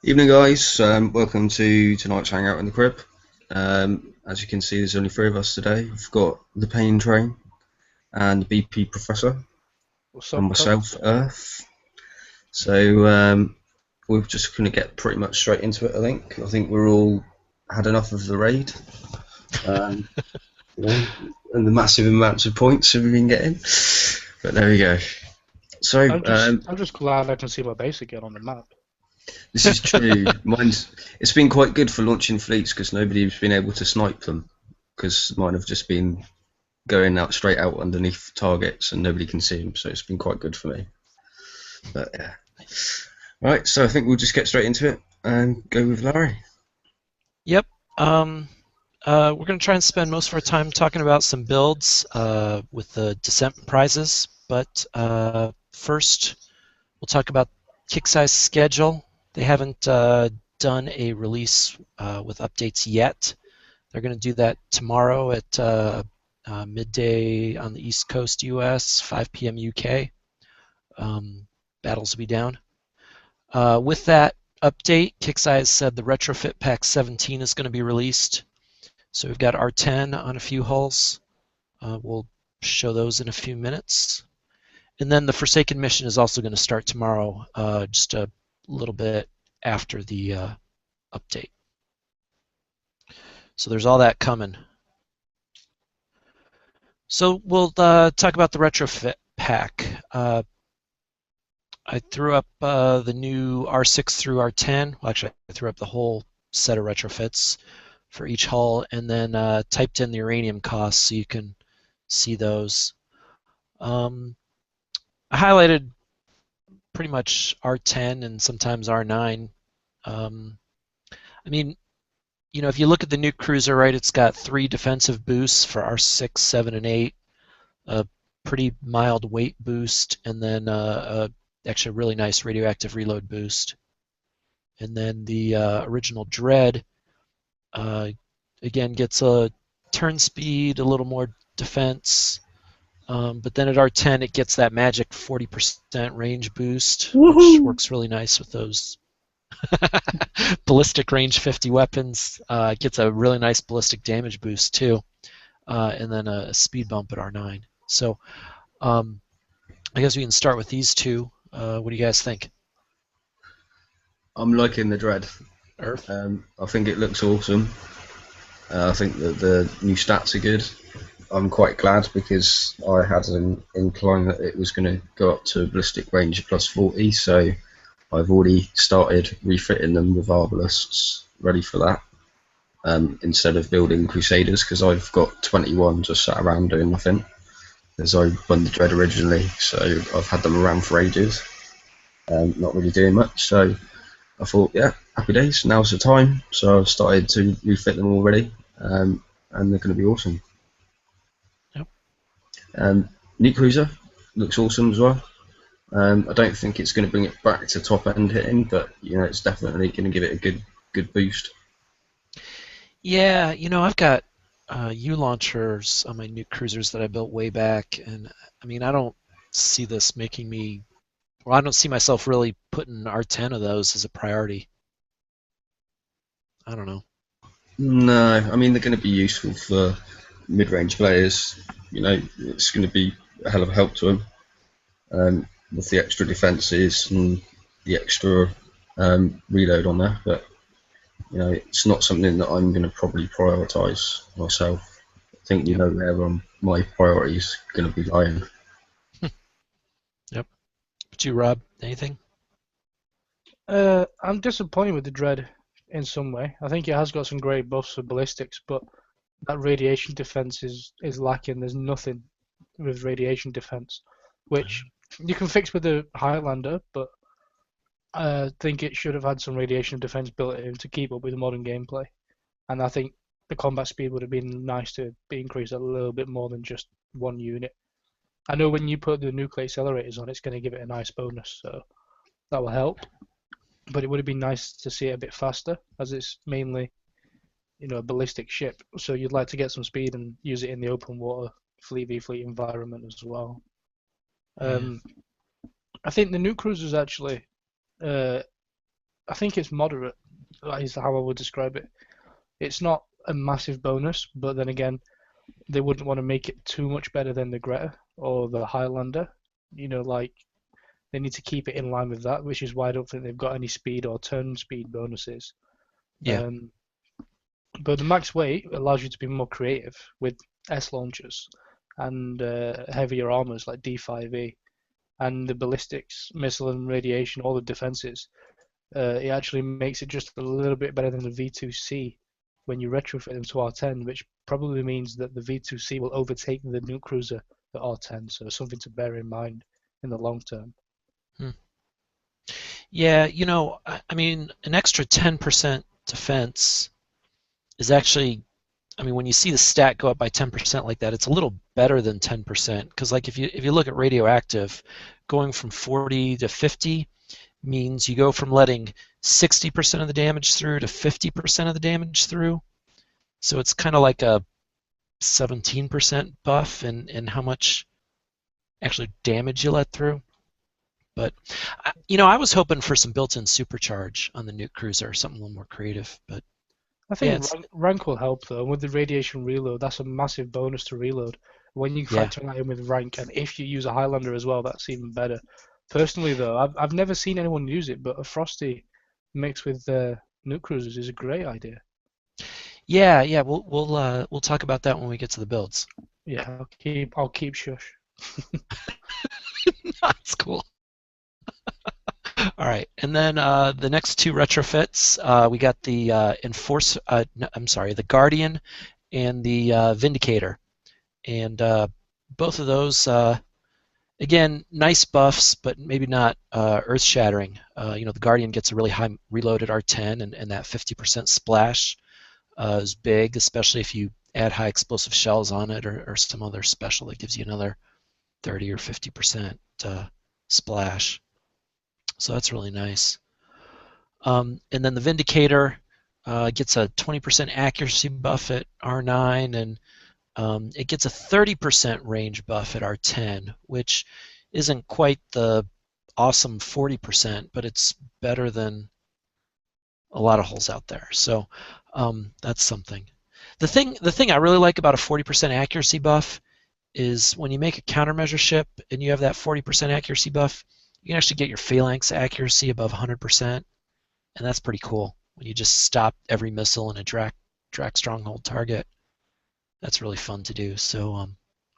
Evening, guys. Welcome to tonight's Hangout in the Crib. As you can see, there's only three of us today. We've got the Pain Train and the BP Professor What's and up, myself, cuz? Earth. So we're just going to get pretty much straight into it. I think we're all had enough of the raid, um, and the massive amounts of points that we've been getting. But there we go. So I'm just I'm just glad I can see my base again on the map. this is true. It's been quite good for launching fleets because nobody's been able to snipe them because mine have just been going out straight out underneath targets and nobody can see them. So it's been quite good for me. But yeah. Right. So I think we'll just get straight into it and go with Larry. Yep. Um, we're going to try and spend most of our time talking about some builds with the descent prizes. But first, we'll talk about kick size schedule. They haven't done a release with updates yet. They're going to do that tomorrow at midday on the East Coast US, 5 p.m. UK. Battles will be down. With that update, Kicksize said the Retrofit Pack 17 is going to be released. So we've got R10 on a few hulls. We'll show those in a few minutes. And then the Forsaken mission is also going to start tomorrow, just a little bit after the update. So there's all that coming. So we'll talk about the Retrofit Pack. I threw up the new R6 through R10. Well, actually, I threw up the whole set of retrofits for each hull, and then typed in the uranium costs so you can see those. I highlighted pretty much R10 and sometimes R9. I mean, if you look at the new cruiser, right, it's got 3 defensive boosts for R6, 7, and 8, a pretty mild weight boost, and then actually a really nice radioactive reload boost. And then the original Dread, again, gets a turn speed, a little more defense, but then at R10 it gets that magic 40% range boost, which works really nice with those ballistic range 50 weapons. It gets a really nice ballistic damage boost too, and then a speed bump at R9. So I guess we can start with these two. What do you guys think? I'm liking the Dread. Earth? I think it looks awesome. I think that the new stats are good. I'm quite glad because I had an incline that it was going to go up to ballistic range plus 40, so I've already started refitting them with arbalists ready for that. Instead of building Crusaders, because I've got 21 just sat around doing nothing, as I won the Dread originally, so I've had them around for ages, not really doing much. So I thought, yeah, happy days, now's the time. So I've started to refit them already, and they're going to be awesome. Yep. New cruiser looks awesome as well. I don't think it's going to bring it back to top end hitting, but it's definitely going to give it a good boost. Yeah, I've got U launchers on my new cruisers that I built way back, and I mean, I don't see this making me, well, I don't see myself really putting R10 of those as a priority. I don't know. No, I mean they're going to be useful for mid-range players. It's going to be a hell of a help to them with the extra defences and the extra reload on there. But it's not something that I'm going to probably prioritise myself. I think Yep. where my priorities going to be lying. Yep. But you, Rob, anything? I'm disappointed with the Dread in some way. I think it has got some great buffs for ballistics, but that radiation defense is lacking. There's nothing with radiation defense, which you can fix with the Highlander, but I think it should have had some radiation defense built in to keep up with modern gameplay. And I think the combat speed would have been nice to be increased a little bit more than just one unit. I know when you put the nuclear accelerators on, it's going to give it a nice bonus, so that will help. But it would have been nice to see it a bit faster, as it's mainly, a ballistic ship. So you'd like to get some speed and use it in the open water fleet v fleet environment as well. Yeah. I think the new cruisers actually, uh, I think it's moderate. That is how I would describe it. It's not a massive bonus, but then again, they wouldn't want to make it too much better than the Greta or the Highlander. Like they need to keep it in line with that, which is why I don't think they've got any speed or turn speed bonuses. Yeah. But the max weight allows you to be more creative with S launchers and heavier armors like D5E and the ballistics, missile and radiation, all the defenses. It actually makes it just a little bit better than the V2C when you retrofit them to R10, which probably means that the V2C will overtake the nuke cruiser at R10. So something to bear in mind in the long term. Yeah, I mean, an extra 10% defense is actually, I mean, when you see the stat go up by 10% like that, it's a little better than 10%. Because like if you look at radioactive, going from 40 to 50 means you go from letting 60% of the damage through to 50% of the damage through. So it's kind of like a 17% buff in how much actually damage you let through. But I was hoping for some built-in supercharge on the nuke cruiser, something a little more creative. But I think rank will help though. And with the radiation reload, that's a massive bonus to reload. When you factor that in with rank, and if you use a Highlander as well, that's even better. Personally though, I've never seen anyone use it, but a Frosty mixed with nuke cruisers is a great idea. Yeah, we'll talk about that when we get to the builds. Yeah, I'll keep shush. That's cool. All right, and then the next two retrofits, we got the the Guardian and the Vindicator, and both of those, again, nice buffs, but maybe not earth-shattering. The Guardian gets a really high reload at R10, and that 50% splash is big, especially if you add high explosive shells on it or some other special that gives you another 30 or 50% splash. So that's really nice. And then the Vindicator gets a 20% accuracy buff at R9, and it gets a 30% range buff at R10, which isn't quite the awesome 40%, but it's better than a lot of holes out there. So that's something. The thing I really like about a 40% accuracy buff is when you make a countermeasure ship and you have that 40% accuracy buff, you can actually get your phalanx accuracy above 100%, and that's pretty cool. When you just stop every missile in a Drac stronghold target, that's really fun to do. So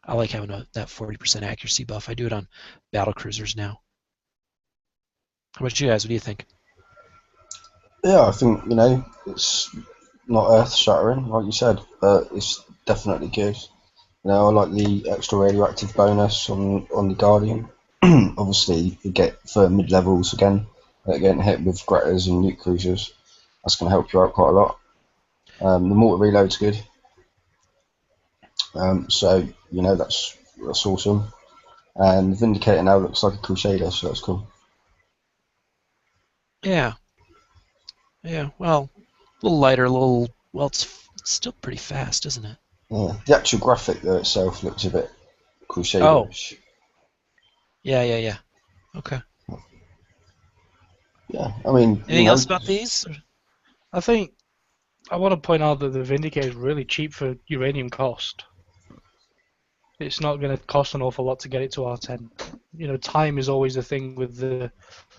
I like having that 40% accuracy buff. I do it on battle cruisers now. How about you guys? What do you think? Yeah, I think it's not earth-shattering, like you said, but it's definitely good. I like the extra radioactive bonus on the Guardian. Obviously, you get for mid-levels again, getting hit with Gretas and nuke cruisers. That's going to help you out quite a lot. The mortar reload's good. So that's awesome. And the Vindicator now looks like a Crusader, so that's cool. Yeah. Well, a little lighter, it's still pretty fast, isn't it? Yeah. The actual graphic though itself looks a bit Crusader-ish. Oh. Yeah. Okay. Yeah, I mean. Anything else about these? I think I want to point out that the Vindicator is really cheap for uranium cost. It's not going to cost an awful lot to get it to R10. Time is always the thing with the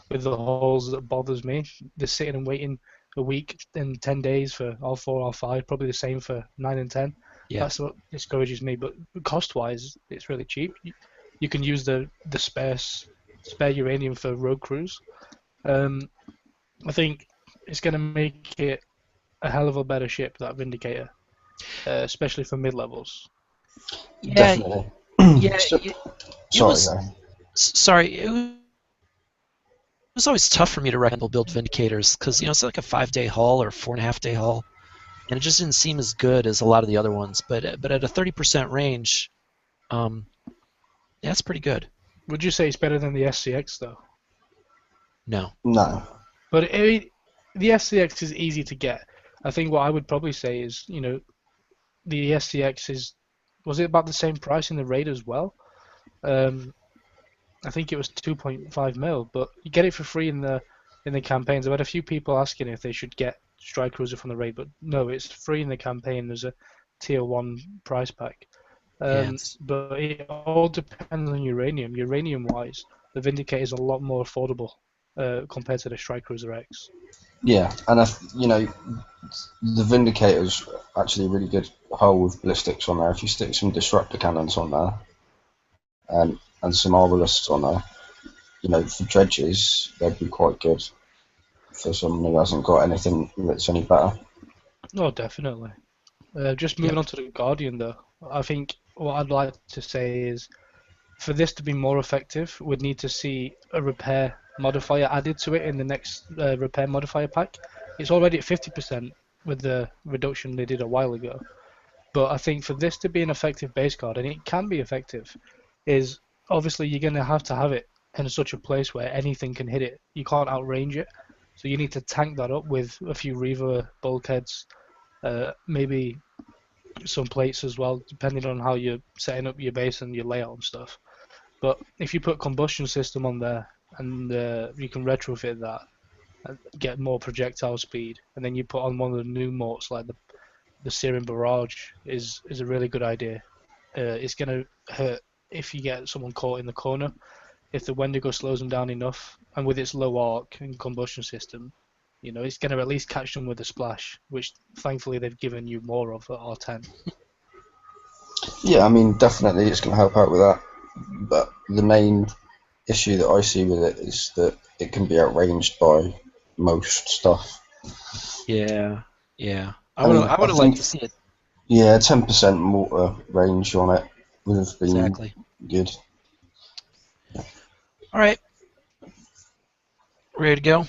holes that bothers me. They're sitting and waiting a week and 10 days for R4, R5, probably the same for 9 and 10. Yeah. That's what discourages me. But cost-wise, it's really cheap. You can use the spare uranium for road crews. I think it's going to make it a hell of a better ship, that Vindicator, especially for mid-levels. Yeah, definitely. Yeah. Sorry. It was always tough for me to recommend build Vindicators because it's like a 5-day haul or 4.5-day haul, and it just didn't seem as good as a lot of the other ones. But at a 30% range, that's pretty good. Would you say it's better than the SCX though? No. But the SCX is easy to get. I think what I would probably say is, the SCX was it about the same price in the raid as well? I think it was 2.5 mil, but you get it for free in the in the campaigns. I've had a few people asking if they should get Strike Cruiser from the raid, but no, it's free in the campaign. There's a tier 1 price pack. Yeah, But it all depends on uranium. Uranium-wise, the Vindicator is a lot more affordable compared to the Strike Cruiser X. Yeah, and the Vindicator's actually a really good hull with ballistics on there. If you stick some disruptor cannons on there and some arbalists on there, for dredges, they'd be quite good for someone who hasn't got anything that's any better. Oh, definitely. Just moving on to the Guardian, though, I think what I'd like to say is, for this to be more effective, we'd need to see a repair modifier added to it in the next repair modifier pack. It's already at 50% with the reduction they did a while ago. But I think for this to be an effective base card, and it can be effective, is obviously you're going to have it in such a place where anything can hit it. You can't outrange it. So you need to tank that up with a few Reaver bulkheads, maybe some plates as well, depending on how you're setting up your base and your layout and stuff. But if you put combustion system on there and you can retrofit that and get more projectile speed, and then you put on one of the new morts like the Searing Barrage is a really good idea. It's going to hurt if you get someone caught in the corner. If the Wendigo slows them down enough, and with its low arc and combustion system, it's going to at least catch them with a splash, which thankfully they've given you more of at R10. Yeah, I mean, definitely it's going to help out with that. But the main issue that I see with it is that it can be outranged by most stuff. yeah. I mean, would have liked to see it. Yeah, 10% mortar range on it would have been Exactly. good. All right. Ready to go?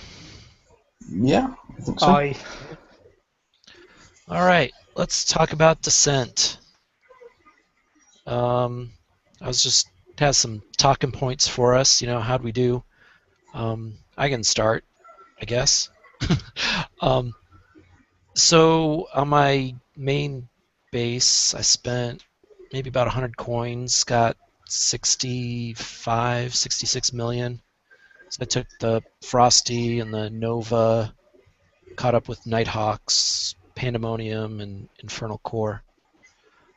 Yeah, I think so. Aye. All right. Let's talk about Descent. I was just has some talking points for us. How'd we do? I can start, I guess. So on my main base, I spent maybe about 100 coins, got 65, 66 million. So I took the Frosty and the Nova, caught up with Nighthawks, Pandemonium, and Infernal Core.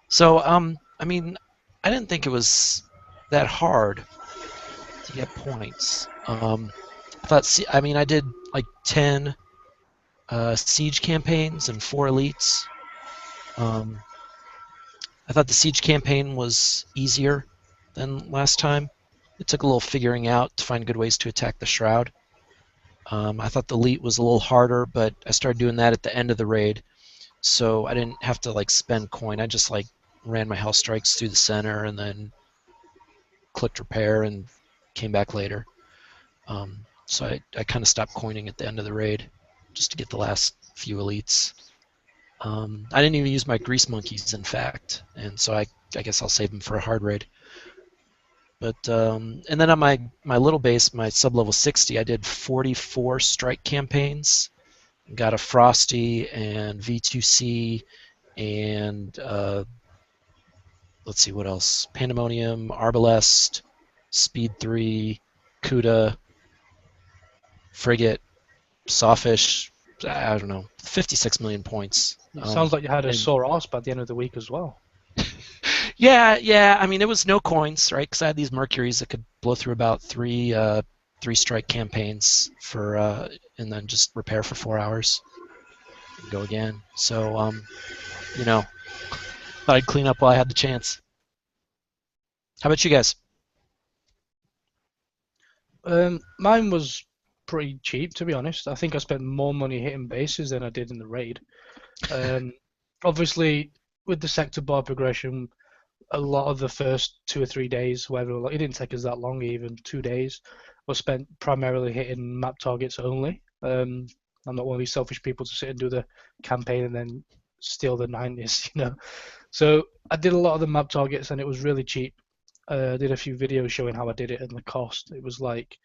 So, I mean, I didn't think it was that hard to get points. I did like 10 siege campaigns and 4 elites. I thought the siege campaign was easier than last time. It took a little figuring out to find good ways to attack the Shroud. I thought the elite was a little harder, but I started doing that at the end of the raid, so I didn't have to spend coin. I just ran my Hell Strikes through the center and then clicked repair and came back later. So I kind of stopped coining at the end of the raid just to get the last few elites. I didn't even use my Grease Monkeys, in fact, and so I guess I'll save them for a hard raid. But and then on my little base, my sub-level 60, I did 44 strike campaigns, got a Frosty and V2C and let's see what else, Pandemonium, Arbalest, Speed 3, Kuda, Frigate, Sawfish, I don't know, 56 million points. It sounds like you had a sore arse by the end of the week as well. Yeah. I mean, it was no coins, right? Because I had these Mercuries that could blow through about three strike campaigns for, and then just repair for 4 hours and go again. So, thought I'd clean up while I had the chance. How about you guys? Mine was pretty cheap, to be honest. I think I spent more money hitting bases than I did in the raid. Obviously, with the sector bar progression, a lot of the first 2 or 3 days, whatever, it didn't take us that long, even 2 days, was spent primarily hitting map targets only. I'm not one of these selfish people to sit and do the campaign and then steal the 90s, So I did a lot of the map targets and it was really cheap. I did a few videos showing how I did it and the cost. It was like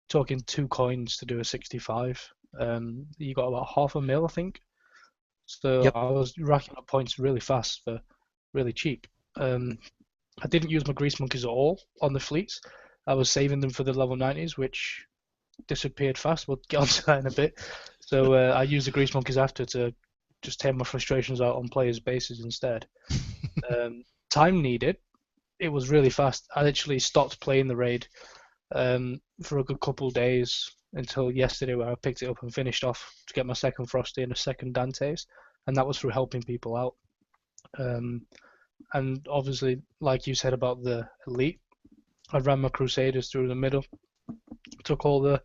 talking 2 coins to do a 65. You got about half a mil, I think. So Yep. I was racking up points really fast for really cheap. I didn't use my Grease Monkeys at all on the fleets. I was saving them for the level 90s, which disappeared fast. We'll get onto that in a bit. So I used the grease monkeys after to just take my frustrations out on players' bases instead. Time needed. It was really fast. I literally stopped playing the raid for a good couple of days until yesterday, where I picked it up and finished off to get my second Frosty and a second Dante's, and that was through helping people out. And obviously, like you said about the elite, I ran my Crusaders through the middle, took all the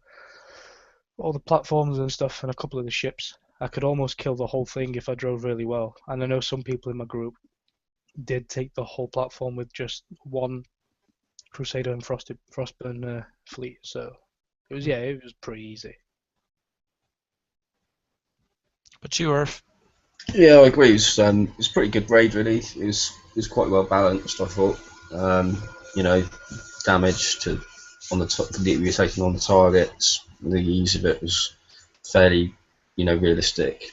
platforms and stuff, and a couple of the ships. I could almost kill the whole thing if I drove really well. And I know some people in my group did take the whole platform with just one Crusader and Frostburn fleet. So it was pretty easy. But you were. Yeah, I agree. It was a pretty good raid, really. It was quite well balanced, I thought. Damage to on the top that we were taking on the targets. The ease of it was fairly, realistic.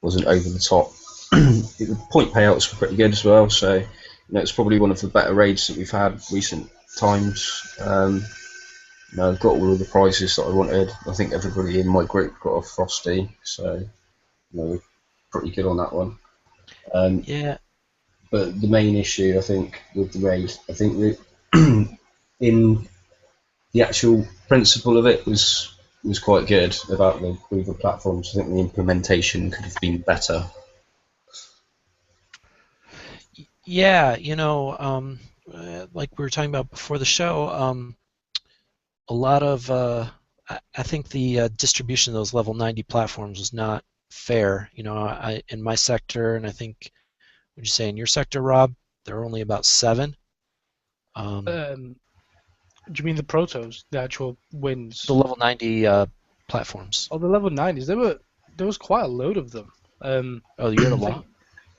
Wasn't over the top. The point payouts were pretty good as well. So, it's probably one of the better raids that we've had recent times. I've got all of the prizes that I wanted. I think everybody in my group got a Frosty, so we're pretty good on that one. Yeah. But the main issue, I think, with the raid, I think that in the actual principle of it was quite good about the platforms. I think the implementation could have been better. Yeah, like we were talking about before the show, a lot of I think the distribution of those level 90 platforms was not fair. In my sector, and I think, would you say in your sector, Rob, there are only about 7. Do you mean the protos, the actual wins? The level 90 platforms. Oh, the level 90s. There was quite a load of them. Oh, you had a lot?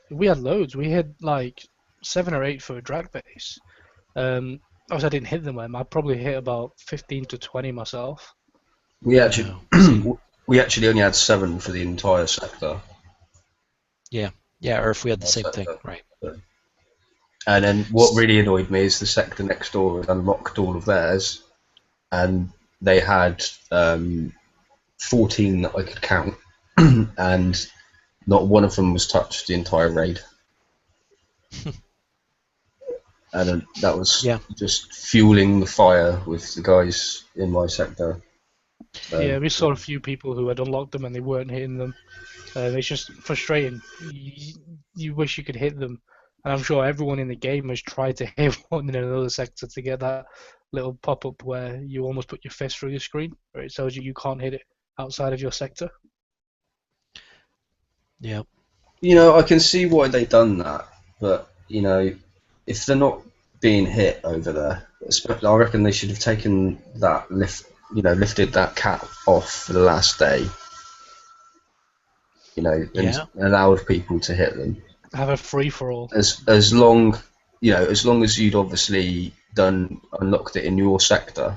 We had loads. We had like 7 or 8 for a drag base. Obviously, I didn't hit them. I probably hit about 15 to 20 myself. We actually only had 7 for the entire sector. Yeah, or if we had the same thing, right. And then what really annoyed me is the sector next door had unlocked all of theirs, and they had 14 that I could count, and not one of them was touched the entire raid. And that was just fueling the fire with the guys in my sector. Yeah, we saw a few people who had unlocked them and they weren't hitting them. It's just frustrating. You wish you could hit them. And I'm sure everyone in the game has tried to hit one in another sector to get that little pop-up where you almost put your fist through the screen, where it tells you can't hit it outside of your sector. Yeah. I can see why they done that, but if they're not being hit over there, I reckon they should have taken that lifted that cap off for the last day. And allowed people to hit them. Have a free for all. As long as you'd obviously unlocked it in your sector,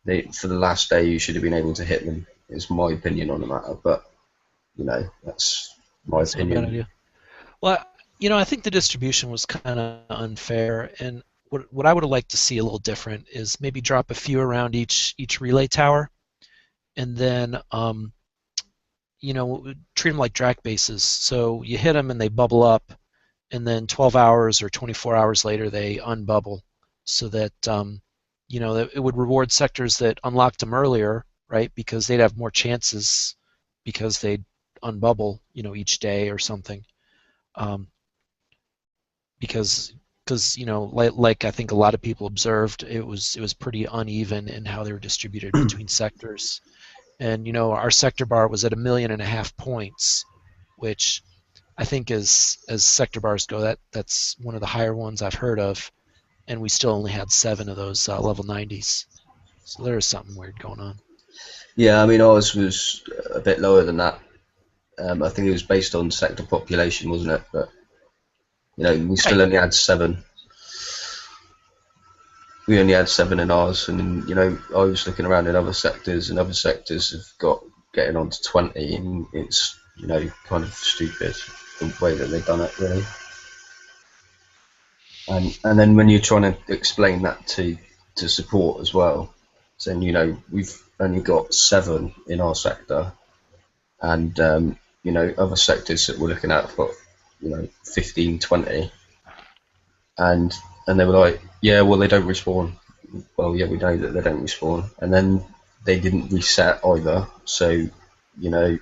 for the last day you should have been able to hit them. Is my opinion on the matter, but that's my opinion. Not a bad idea. Well, I think the distribution was kind of unfair, and what I would have liked to see a little different is maybe drop a few around each relay tower, and then treat them like drag bases. So you hit them and they bubble up, and then 12 hours or 24 hours later they unbubble, so that that it would reward sectors that unlocked them earlier, right? Because they'd have more chances because they'd unbubble, each day or something. Because like I think a lot of people observed, it was pretty uneven in how they were distributed between sectors. And our sector bar was at 1.5 million points, which I think as sector bars go, that's one of the higher ones I've heard of, and we still only had 7 of those level 90s. So there is something weird going on. Yeah, I mean ours was a bit lower than that. I think it was based on sector population, wasn't it? But we still only had 7. We only had 7 in ours, and I was looking around in other sectors, and other sectors have got getting on to 20, and it's kind of stupid the way that they've done it, really. And then when you're trying to explain that to support as well, saying we've only got 7 in our sector, and other sectors that we're looking at have got 15, 20, and they were like, yeah, well, they don't respawn. Well, yeah, we know that they don't respawn, and then they didn't reset either. So there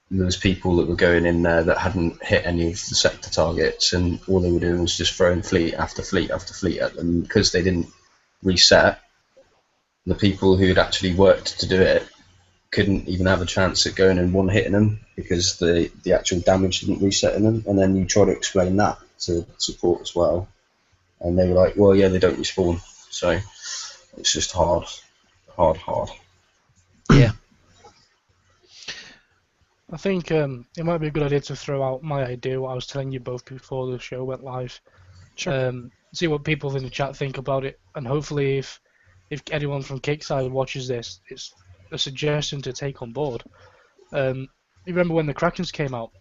was people that were going in there that hadn't hit any of the sector targets, and all they were doing was just throwing fleet after fleet after fleet at them. Because they didn't reset, the people who had actually worked to do it couldn't even have a chance at going and one hitting them because the actual damage didn't reset in them. And then you try to explain that to support as well, and they were like, well, yeah, they don't respawn. So it's just hard. Yeah. I think it might be a good idea to throw out my idea, what I was telling you both before the show went live. Sure. See what people in the chat think about it, and hopefully if anyone from Kickside watches this, it's a suggestion to take on board. You remember when the Krakens came out?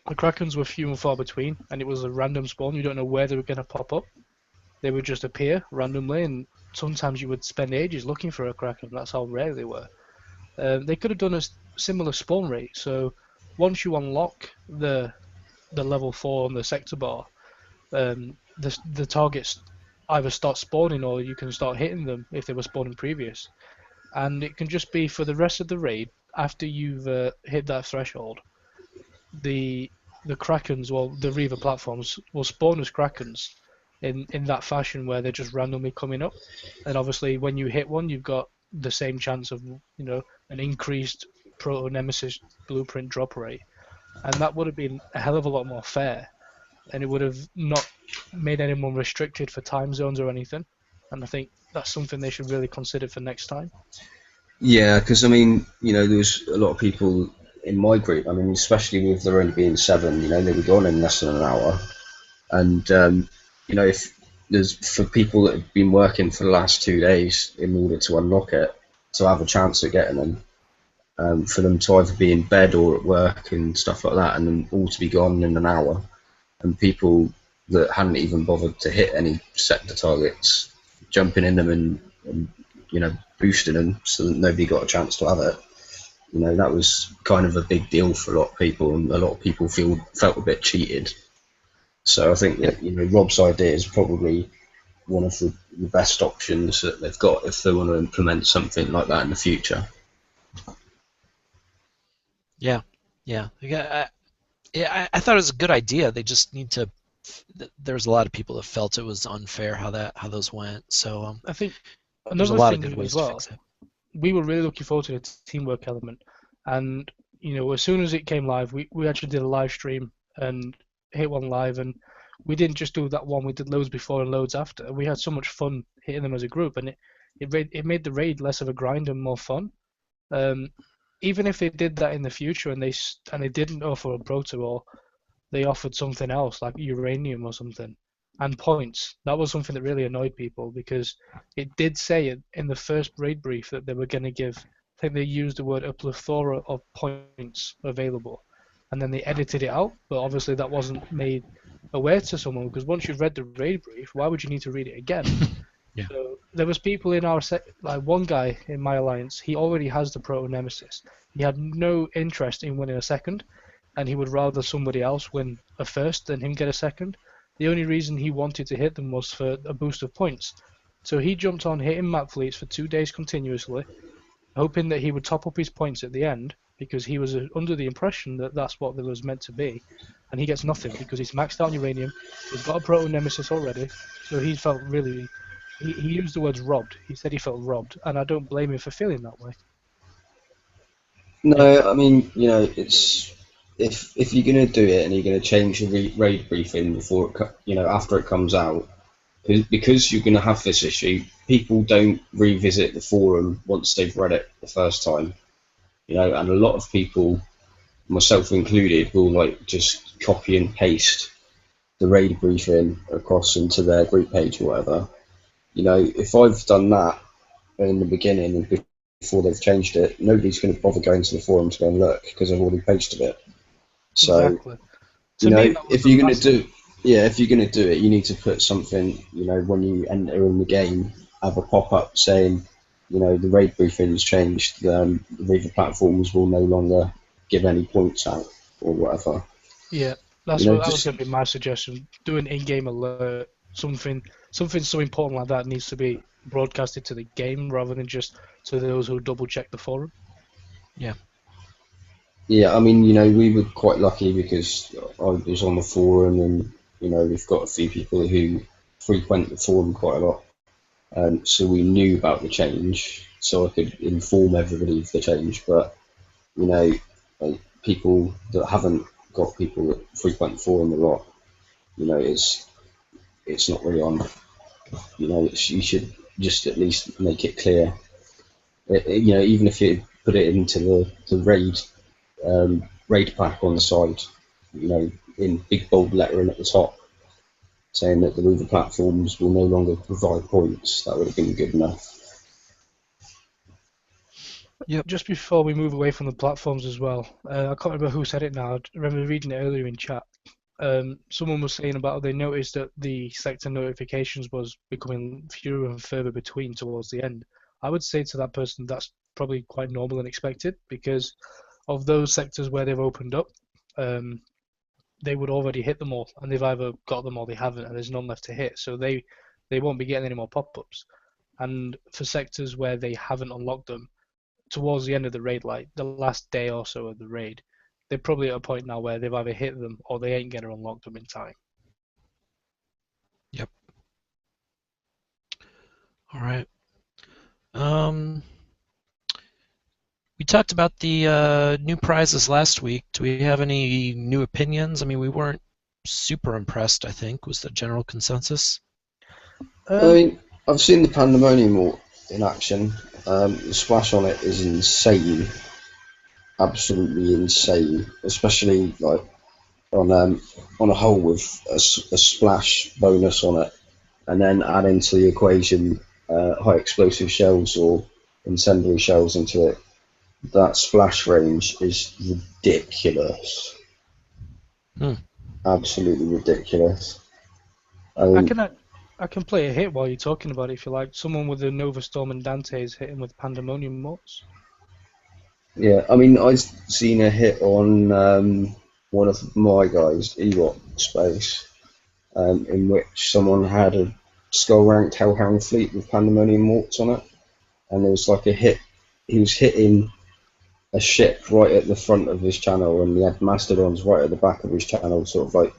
The Krakens were few and far between, and it was a random spawn. You don't know where they were going to pop up. They would just appear randomly, and sometimes you would spend ages looking for a Kraken. That's how rare they were. They could have done a similar spawn rate. So once you unlock the level 4 on the sector bar, the targets either start spawning or you can start hitting them if they were spawning previous. And it can just be for the rest of the raid, after you've hit that threshold, the Krakens, well, the Reaver platforms will spawn as Krakens in that fashion where they're just randomly coming up. And obviously when you hit one, you've got the same chance of an increased Proto Nemesis blueprint drop rate, and that would have been a hell of a lot more fair, and it would have not made anyone restricted for time zones or anything. And I think that's something they should really consider for next time. Yeah, because I mean, there was a lot of people in my group. I mean, especially with there only being 7, they were gone in less than an hour. And if there's for people that have been working for the last 2 days in order to unlock it, to have a chance at getting them, for them to either be in bed or at work and stuff like that, and then all to be gone in an hour, and people that hadn't even bothered to hit any sector targets jumping in them and boosting them so that nobody got a chance to have it. That was kind of a big deal for a lot of people, and a lot of people felt a bit cheated. So I think that Rob's idea is probably one of the best options that they've got if they want to implement something like that in the future. Yeah. I thought it was a good idea. They just need to. There's a lot of people that felt it was unfair how those went. So I think there's a another lot of thing good ways as to well, fix it. we were really looking forward to the teamwork element, and as soon as it came live, we actually did a live stream and hit one live, and we didn't just do that one, we did loads before and loads after. We had so much fun hitting them as a group, and it made the raid less of a grind and more fun. Even if they did that in the future and they didn't offer a proto, or they offered something else like uranium or something and points, that was something that really annoyed people, because it did say it in the first raid brief that they were going to give, I think they used the word a plethora of points available, and then they edited it out, but obviously that wasn't made aware to someone, because once you've read the raid brief, why would you need to read it again? Yeah. So there was people in our set, like one guy in my alliance, he already has the Proto Nemesis. He had no interest in winning a second, and he would rather somebody else win a first than him get a second. The only reason he wanted to hit them was for a boost of points. So he jumped on hitting map fleets for 2 days continuously, hoping that he would top up his points at the end, because he was under the impression that that's what it was meant to be. And he gets nothing because he's maxed out uranium, he's got a Proto Nemesis already, so he felt really... He used the words robbed. He said he felt robbed, and I don't blame him for feeling that way. No, I mean, it's if you're going to do it and you're going to change the raid briefing before after it comes out, because you're going to have this issue, people don't revisit the forum once they've read it the first time, and a lot of people, myself included, will just copy and paste the raid briefing across into their group page or whatever. If I've done that in the beginning and before they've changed it, nobody's going to bother going to the forum to go and look because I've already posted it. So, exactly. if you're going to do it, you need to put something, when you enter in the game, have a pop-up saying, the raid briefing's changed. The Reaver platforms will no longer give any points out or whatever. Yeah, that was going to be my suggestion. Do an in-game alert. Something so important like that needs to be broadcasted to the game rather than just to those who double check the forum. Yeah. Yeah, I mean, we were quite lucky because I was on the forum, and we've got a few people who frequent the forum quite a lot, so we knew about the change, so I could inform everybody of the change. But like people that haven't got people that frequent the forum a lot, it's not really on. You should just at least make it clear. Even if you put it into the raid pack on the side, in big bold lettering at the top, saying that the Reaver platforms will no longer provide points, that would have been good enough. Yep. Just before we move away from the platforms as well, I can't remember who said it now. I remember reading it earlier in chat. Someone was saying about they noticed that the sector notifications was becoming fewer and further between towards the end. I would say to that person that's probably quite normal and expected because of those sectors where they've opened up, they would already hit them all, and they've either got them or they haven't, and there's none left to hit. So they won't be getting any more pop-ups. And for sectors where they haven't unlocked them, towards the end of the raid, like the last day or so of the raid, they're probably at a point now where they've either hit them or they ain't going to unlock them in time. Yep. All right. We talked about the new prizes last week. Do we have any new opinions? I mean, we weren't super impressed, I think, was the general consensus. I mean, I've seen the Pandemonium Mort in action. The splash on it is insane. Absolutely insane. Especially like on a hull with a splash bonus on it, and then add into the equation high explosive shells or incendiary shells into it. That splash range is ridiculous. Absolutely ridiculous. I can play a hit while you're talking about it if you like. Someone with a Nova Storm and Dante is hitting with Pandemonium Morts. Yeah, I mean, I've seen a hit on one of my guys, Ewok Space, in which someone had a skull-ranked Hellhound fleet with Pandemonium Morts on it, and there was like a hit. He was hitting a ship right at the front of his channel, and he had Mastodons right at the back of his channel, sort of like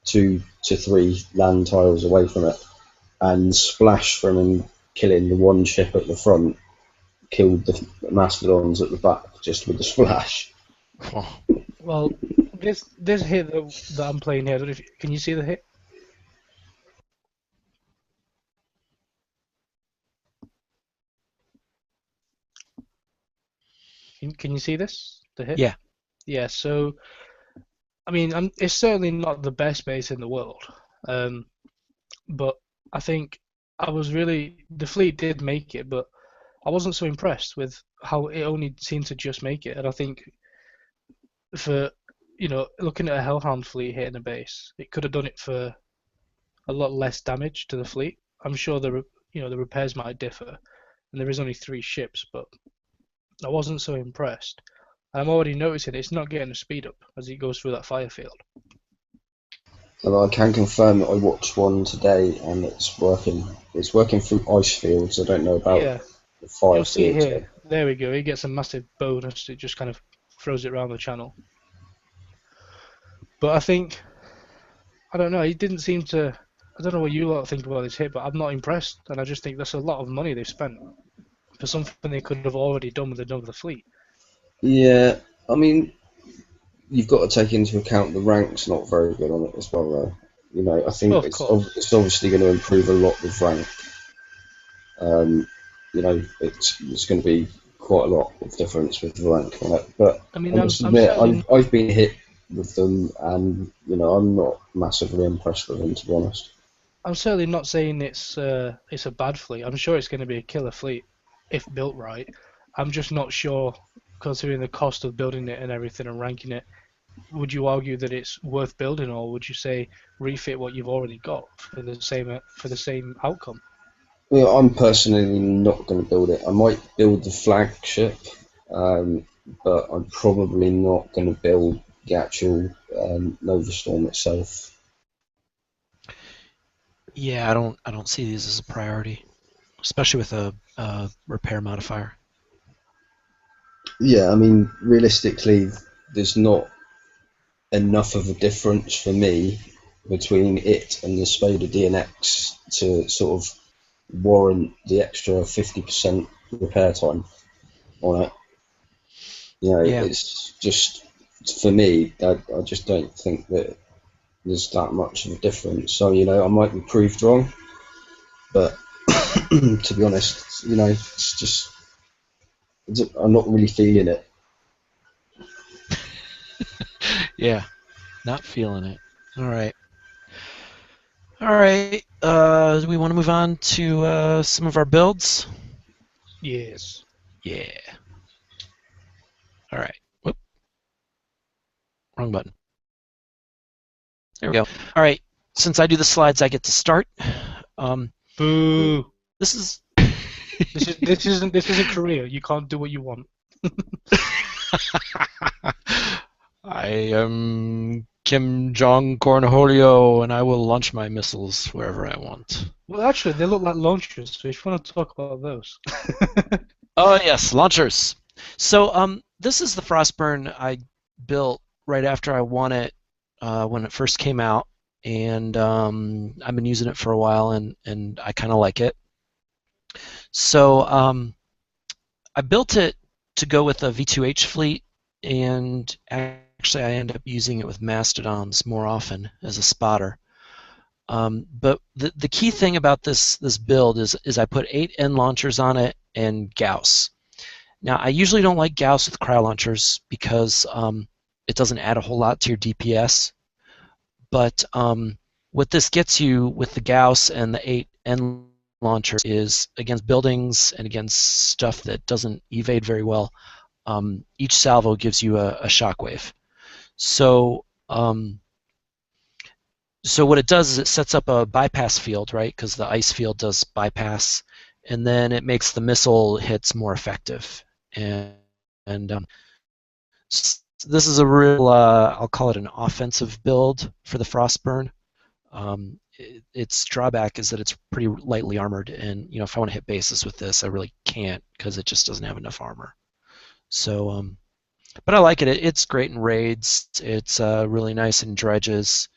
2 to 3 land tiles away from it, and splash from him killing the one ship at the front killed the Mastodons at the back just with the splash. Well, this hit that I'm playing here, I don't know can you see the hit? Can you see this? The hit? Yeah. Yeah, so, I mean, it's certainly not the base base in the world, but I think the fleet did make it, but I wasn't so impressed with how it only seemed to just make it. And I think for, looking at a Hellhound fleet hitting a base, it could have done it for a lot less damage to the fleet. I'm sure the repairs might differ, and there is only 3 ships, but I wasn't so impressed. And I'm already noticing it's not getting a speed up as it goes through that fire field. Well, I can confirm that I watched one today and it's working. It's working through ice fields. I don't know about the fire You'll see fields. here. There we go. It gets a massive bonus. It just kind of throws it around the channel. But I think, I don't know, he didn't seem to. I don't know what you lot think about this hit, but I'm not impressed. And I just think that's a lot of money they've spent for something they could have already done with another fleet. Yeah, I mean, you've got to take into account the rank's not very good on it as well, though. I think it's obviously going to improve a lot with rank. It's going to be quite a lot of difference with the rank on it. But I mean, I've been hit with them, and I'm not massively impressed with them, to be honest. I'm certainly not saying it's a bad fleet. I'm sure it's going to be a killer fleet if built right. I'm just not sure, considering the cost of building it and everything and ranking it. Would you argue that it's worth building, or would you say refit what you've already got for the same outcome? Well, I'm personally not going to build it. I might build the flagship, um, but I'm probably not going to build the actual Nova Storm itself. Yeah, I don't see these as a priority, especially with a repair modifier. Yeah, I mean, realistically, there's not enough of a difference for me between it and the Spader DNX to sort of warrant the extra 50% repair time on it. You know, Yeah, it's just, for me, I just don't think that there's that much of a difference. So, you know, I might be proved wrong, but to be honest, you know, it's just, I'm not really feeling it. yeah, not feeling it. All right. All right. Do we want to move on to some of our builds? Yes. Yeah. All right. Whoop. Wrong button. There we go. All right. Since I do the slides, I get to start. Boo. This is. This isn't Korea. You can't do what you want. I am Kim Jong Cornholio, and I will launch my missiles wherever I want. Well, actually, they look like launchers. So if you want to talk about those. Oh yes, launchers. So this is the Frostburn I built right after I won it when it first came out, and I've been using it for a while, and I kind of like it. So I built it to go with a V2H fleet, and actually I end up using it with mastodons more often as a spotter. But the key thing about this build is I put 8 N launchers on it and Gauss. Now I usually don't like Gauss with cryo launchers because it doesn't add a whole lot to your DPS. But what this gets you with the Gauss and the 8 N launchers is against buildings and against stuff that doesn't evade very well. Each salvo gives you a shockwave. So so what it does is it sets up a bypass field, right? Because the ice field does bypass, and then it makes the missile hits more effective. And this is a real, I'll call it an offensive build for the Frostburn. Its drawback is that it's pretty lightly armored, and you know if I want to hit bases with this, I really can't because it just doesn't have enough armor. So, but I like it. It's great in raids. It's really nice in dredges.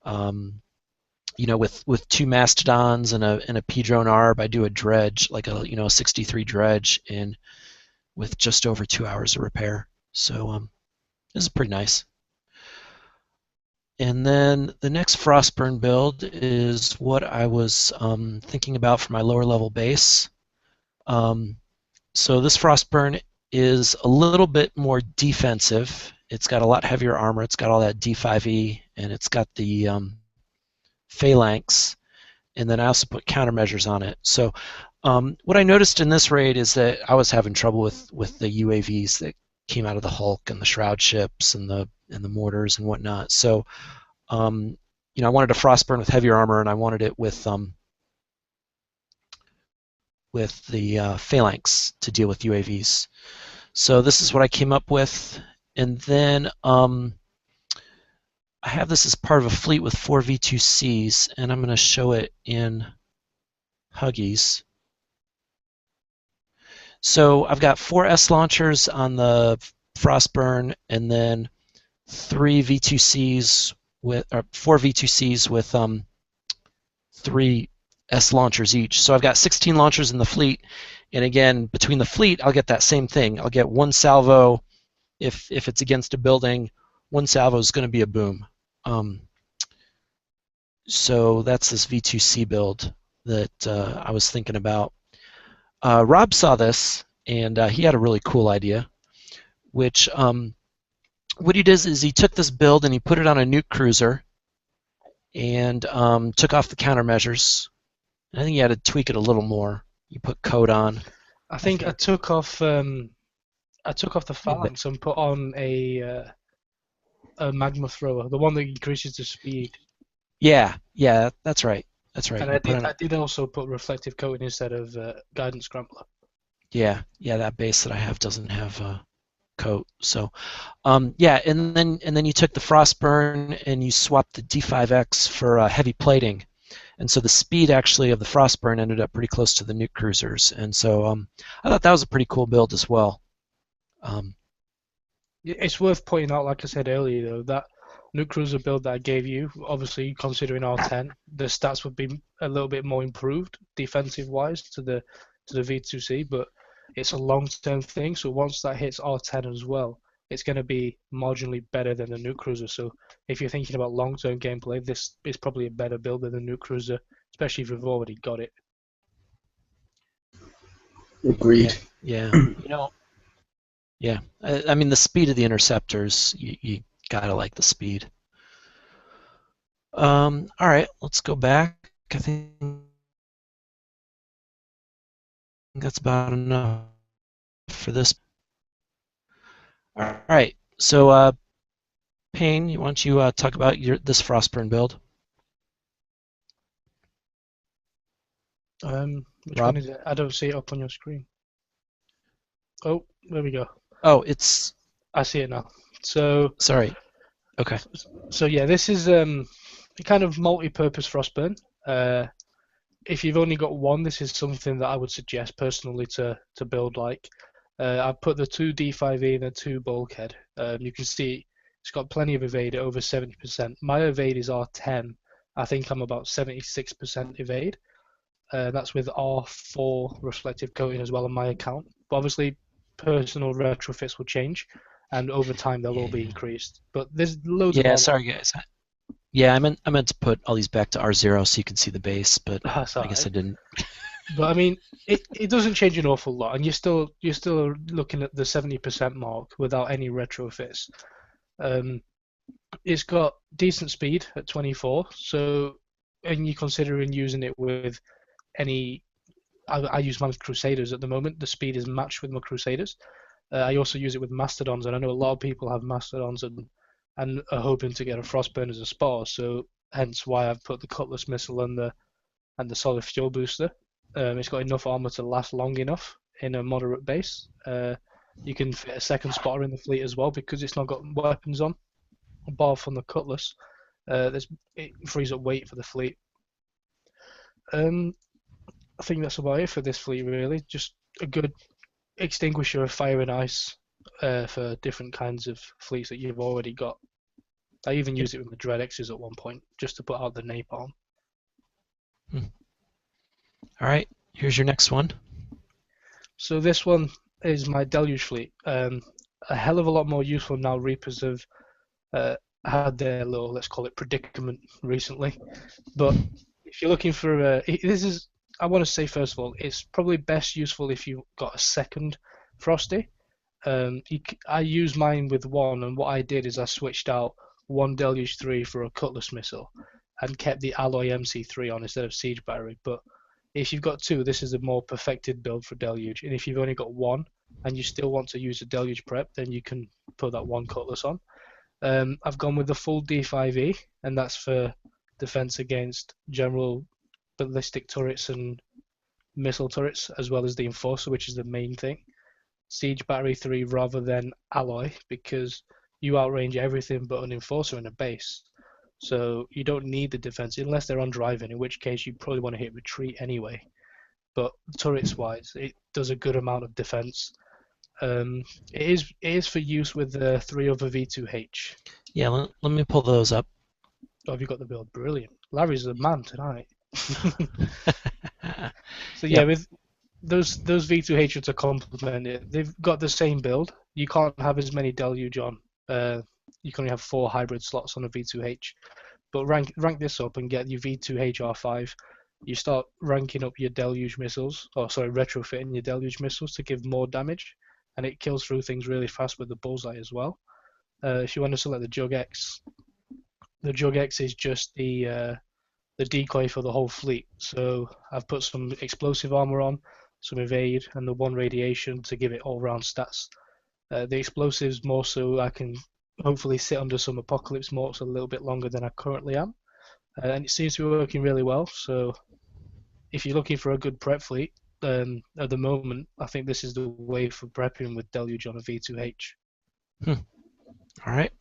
You know, with 2 mastodons and a P-drone arb, I do a dredge, like a 63 dredge, in with just over 2 hours of repair. So this is pretty nice. And then the next Frostburn build is what I was thinking about for my lower level base. So this Frostburn is a little bit more defensive. It's got a lot heavier armor. It's got all that D5E, and it's got the phalanx. And then I also put countermeasures on it. So what I noticed in this raid is that I was having trouble with the UAVs that came out of the Hulk and the shroud ships and the mortars and whatnot. So you know, I wanted a Frostburn with heavier armor, and I wanted it with the phalanx to deal with UAVs. So this is what I came up with, and then I have this as part of a fleet with 4 V2Cs, and I'm going to show it in Huggies. So I've got 4 S launchers on the Frostburn, and then 3 V2Cs with, or 4 V2Cs with 3 S launchers each. So I've got 16 launchers in the fleet, and again, between the fleet, I'll get that same thing. I'll get 1 salvo if it's against a building. 1 salvo is going to be a boom. So that's this V2C build that I was thinking about. Rob saw this, and he had a really cool idea, which what he does is he took this build and he put it on a nuke cruiser and took off the countermeasures. I think you had to tweak it a little more. You put code on. I think I took off the phalanx and put on a magma thrower, the one that increases the speed. Yeah, that's right. That's right. And You put on, I did also put reflective coating instead of guidance scrambler. yeah, that base that I have doesn't have a coat. So, yeah, and then you took the Frostburn and you swapped the D5X for heavy plating, and so the speed actually of the Frostburn ended up pretty close to the Nuke Cruisers, and so I thought that was a pretty cool build as well. It's worth pointing out, like I said earlier, though, that Nuke Cruiser build that I gave you, obviously considering R10, the stats would be a little bit more improved defensive-wise to the V2C, but it's a long-term thing. So once that hits R10 as well, it's going to be marginally better than the Nuke Cruiser. So if you're thinking about long-term gameplay, this is probably a better build than the Nuke Cruiser, especially if you've already got it. Agreed. Yeah. Yeah. I mean, the speed of the interceptors, you gotta like the speed. All right, let's go back. I think that's about enough for this. All right, so Payne, why don't you talk about this Frostburn build? Which Rob? one is it? I don't see it up on your screen. Oh, there we go. Oh, it's. I see it now. So Sorry. Okay. So yeah, this is a kind of multi-purpose Frostburn. If you've only got one, this is something that I would suggest personally to build like. I've put the 2 D5E and the 2 bulkhead. You can see it's got plenty of evade at over 70%. My evade is R10. I think I'm about 76% evade. That's with R4 reflective coating as well on my account. But obviously, personal retrofits will change, and over time they'll all be increased. But there's loads of. Yeah, sorry guys. Yeah, I meant to put all these back to R0 so you can see the base, but I guess I didn't. But I mean, it doesn't change an awful lot, and you're still looking at the 70% mark without any retrofits. It's got decent speed at 24, so and you're considering using it with any. I use my Crusaders at the moment. The speed is matched with my Crusaders. I also use it with Mastodons, and I know a lot of people have Mastodons and are hoping to get a Frostburn as a spar. So hence why I've put the Cutlass missile and the solid fuel booster. It's got enough armor to last long enough in a moderate base. You can fit a second spotter in the fleet as well because it's not got weapons on, apart from the Cutlass. It frees up weight for the fleet. I think that's about it for this fleet, really. Just a good extinguisher of fire and ice for different kinds of fleets that you've already got. I even used it with the Dread X's at one point, just to put out the napalm. All right, here's your next one. So this one is my Deluge fleet. A hell of a lot more useful now. Reapers have had their little, let's call it, predicament recently. But if you're looking for, I want to say first of all, it's probably best useful if you've got a second Frosty. I use mine with one, and what I did is I switched out one Deluge 3 for a Cutlass missile and kept the Alloy MC3 on instead of Siege Battery. But if you've got two, this is a more perfected build for Deluge. And if you've only got one and you still want to use a Deluge prep, then you can put that one Cutlass on. I've gone with the full D5E, and that's for defense against general ballistic turrets and missile turrets, as well as the Enforcer, which is the main thing. Siege Battery 3 rather than Alloy, because you outrange everything but an Enforcer in a base. So you don't need the defense unless they're on driving, in which case you probably want to hit retreat anyway. But turrets wise, it does a good amount of defense. It is for use with the 3 other V2H. Yeah, let me pull those up. Oh, have you got the build? Brilliant. Larry's the man tonight. So yeah, with those V2H to complement it, they've got the same build. You can't have as many Deluge on. You can only have 4 hybrid slots on a V2H. But rank this up and get your V2H R5. You start ranking up your Deluge missiles, retrofitting your Deluge missiles to give more damage, and it kills through things really fast with the bullseye as well. If you want to select the Jug X is just the decoy for the whole fleet. So I've put some explosive armor on, some evade, and the 1 radiation to give it all-round stats. The explosives more so I can hopefully sit under some apocalypse morts a little bit longer than I currently am. and it seems to be working really well. So if you're looking for a good prep fleet, at the moment, I think this is the way for prepping with Deluge on a V2H. All right.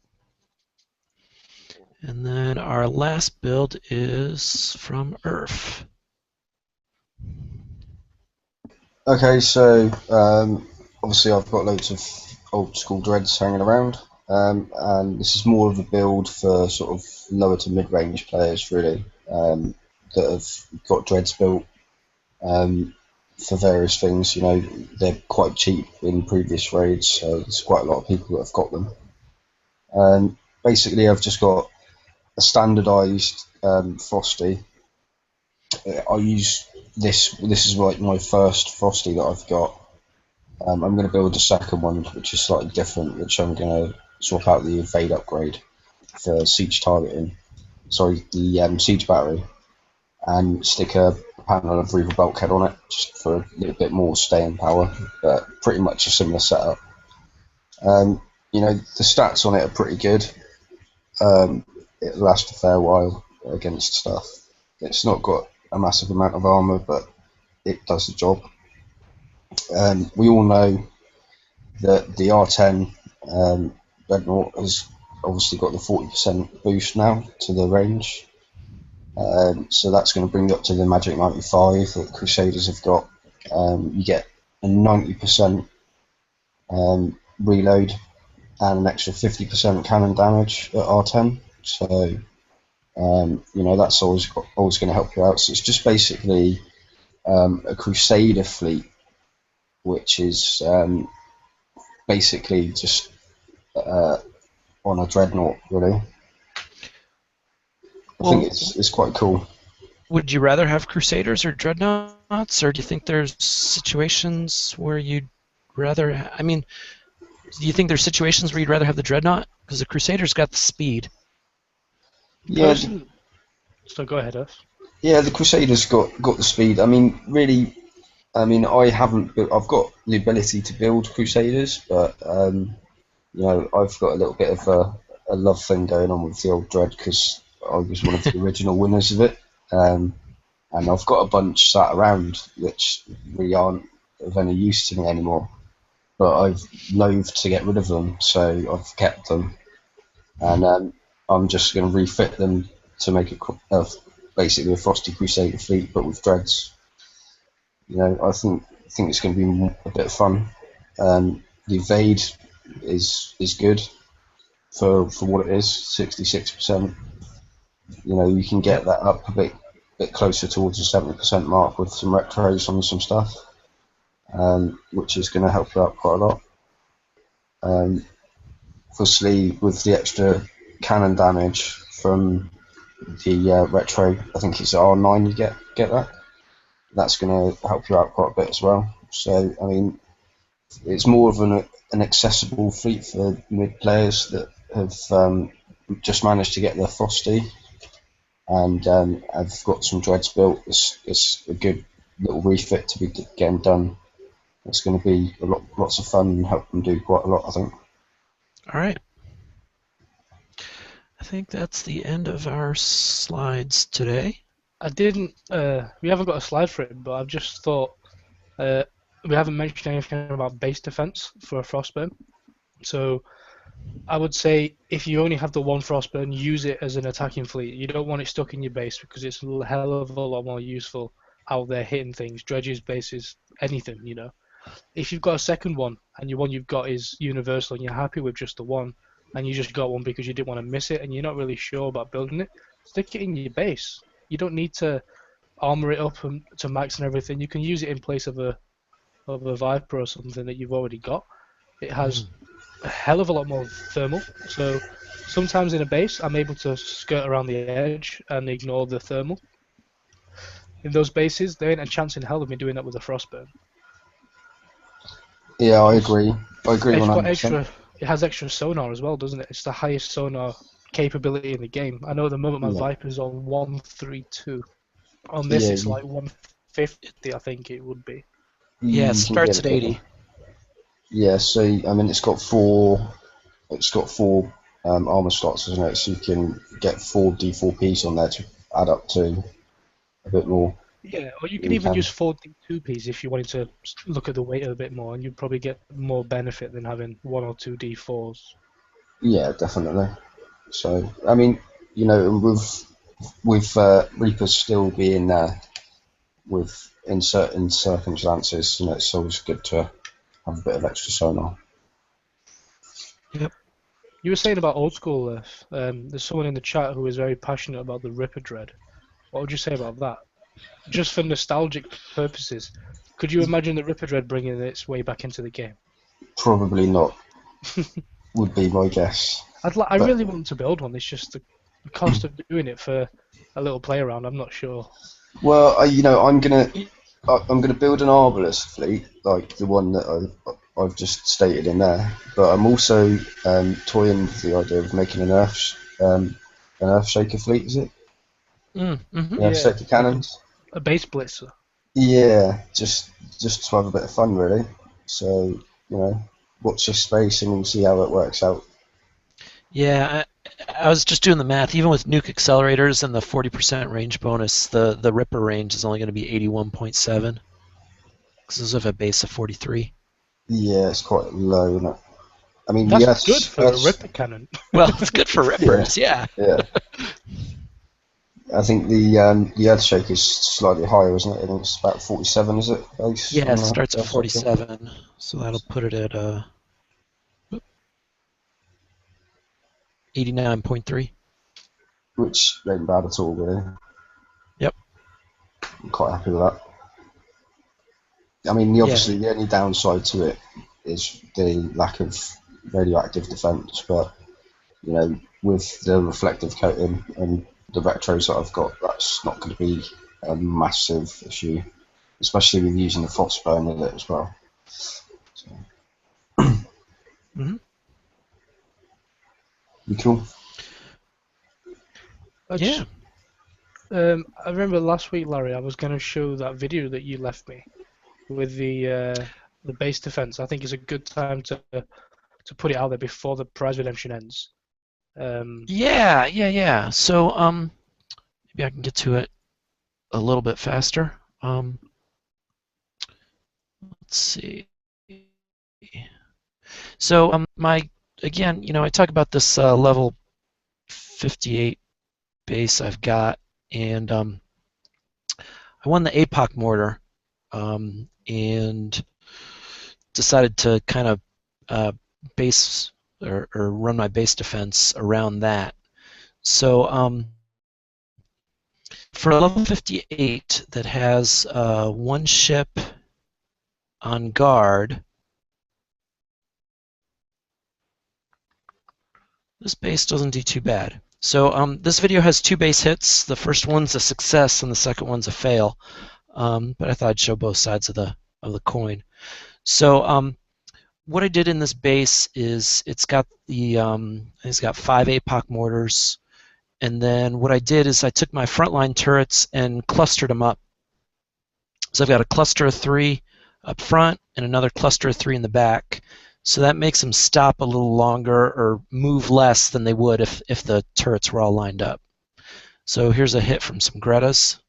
And then our last build is from Earth. Okay, so obviously I've got loads of old school dreads hanging around, and this is more of a build for sort of lower to mid range players, really, that have got dreads built for various things. You know, they're quite cheap in previous raids, so there's quite a lot of people that have got them. Basically, I've just got a standardized Frosty. I use this. This is like my first Frosty that I've got. I'm going to build a second one, which is slightly different, which I'm going to swap out the evade upgrade for siege targeting. Sorry, the siege battery, and stick a panel of Reaver bulkhead on it, just for a little bit more staying power. But pretty much a similar setup. You know, the stats on it are pretty good. It lasts a fair while against stuff. It's not got a massive amount of armor, but it does the job. We all know that the R10 Dreadnought has obviously got the 40% boost now to the range. So that's going to bring it up to the Magic 95 that Crusaders have got. You get a 90% reload and an extra 50% cannon damage at R10. So, you know, that's always going to help you out. So it's just basically a Crusader fleet, which is basically just on a Dreadnought, really. I think it's quite cool. Would you rather have Crusaders or Dreadnoughts, or do you think there's situations where you'd rather? I mean, do you think there's situations where you'd rather have the Dreadnought because the Crusader's got the speed? Yeah. So go ahead, Earth. Yeah, the Crusaders got the speed. I mean, really. I mean, I haven't. I've got the ability to build Crusaders, but you know, I've got a little bit of a love thing going on with the old Dread because I was one of the original winners of it, and I've got a bunch sat around which really aren't of any use to me anymore. But I've loathed to get rid of them, so I've kept them, and I'm just going to refit them to make basically a Frosty Crusader fleet, but with dreads. You know, I think it's going to be a bit of fun. The evade is good for what it is, 66%. You know, you can get that up a bit closer towards the 70% mark with some retros on some stuff, which is going to help you out quite a lot. Obviously, with the extra cannon damage from the retro, I think it's R9 you get that. That's going to help you out quite a bit as well. So, I mean, it's more of an accessible fleet for mid players that have just managed to get their Frosty and have got some dreads built. It's a good little refit to be getting done. It's going to be lots of fun and help them do quite a lot, I think. All right. I think that's the end of our slides today. I didn't. We haven't got a slide for it, but I've just thought we haven't mentioned anything about base defense for a Frostburn. So I would say if you only have the one Frostburn, use it as an attacking fleet. You don't want it stuck in your base because it's a hell of a lot more useful out there hitting things, dredges, bases, anything, you know. If you've got a second one and your one you've got is universal and you're happy with just the one, and you just got one because you didn't want to miss it and you're not really sure about building it, stick it in your base. You don't need to armor it up to max and everything. You can use it in place of a Viper or something that you've already got. It has a hell of a lot more thermal. So sometimes in a base, I'm able to skirt around the edge and ignore the thermal. In those bases, there ain't a chance in hell of me doing that with a Frostburn. Yeah, I agree. I agree It's got 100%. extra. It has extra sonar as well, doesn't it? It's the highest sonar capability in the game. I know at the moment my Viper's on 132. On this, it's like 150, I think it would be. Yeah, it starts at 80. Yeah, so I mean, it's got four armor slots, isn't it? So you can get 4 D4Ps on there to add up to a bit more. Yeah, or you can You even can. use folding 2Ps if you wanted to look at the weight a bit more, and you'd probably get more benefit than having 1 or 2 D4s. Yeah, definitely. So I mean, with Reapers still being there, with in certain circumstances, it's always good to have a bit of extra sonar. Yep. You were saying about old school, there's someone in the chat who is very passionate about the Ripper Dread. What would you say about that? Just for nostalgic purposes, could you imagine the Ripper Dread bringing its way back into the game? Probably not, would be my guess. I But really want to build one. It's just the cost of doing it for a little play around. I'm not sure. well, I'm gonna build an Arbalest fleet like the one that I've just stated in there. But I'm also toying with the idea of making an Earth Shaker fleet. Is it? Mm-hmm. Earth Yeah, Shaker cannons. a base blitzer. Yeah, just to have a bit of fun, really. So watch your space and we'll see how it works out. Yeah, I was just doing the math. Even with nuke accelerators and the 40% range bonus, the Ripper range is only going to be 81.7 because those have a base of 43. Yeah, it's quite low, isn't it? I mean, That's yes, good for a Ripper cannon. Well, it's good for Rippers, yeah. yeah. I think the Earthshake is slightly higher, isn't it? I think it's about 47, is it? Base Yeah, on it the starts at Earthshaker? 47, so that'll put it at 89.3. Which ain't bad at all, really. Yep. I'm quite happy with that. I mean, obviously, the only downside to it is the lack of radioactive defense, but with the reflective coating and the retros that I've got, that's not going to be a massive issue, especially with using the frostburn with it as well. So. Mm-hmm. You cool? Yeah. I remember last week, Larry, I was going to show that video that you left me with the base defense. I think it's a good time to put it out there before the prize redemption ends. Yeah. So maybe I can get to it a little bit faster. Let's see. So I talk about this level 58 base I've got, and I won the APOC mortar, and decided to kind of base or run my base defense around that. So for level 58 that has one ship on guard, this base doesn't do too bad. So this video has 2 base hits. The first one's a success and the second one's a fail. But I thought I'd show both sides of the coin. So what I did in this base is it's got 5 APOC mortars, and then what I did is I took my frontline turrets and clustered them up. So I've got a cluster of 3 up front and another cluster of 3 in the back. So that makes them stop a little longer or move less than they would if the turrets were all lined up. So here's a hit from some Gretas.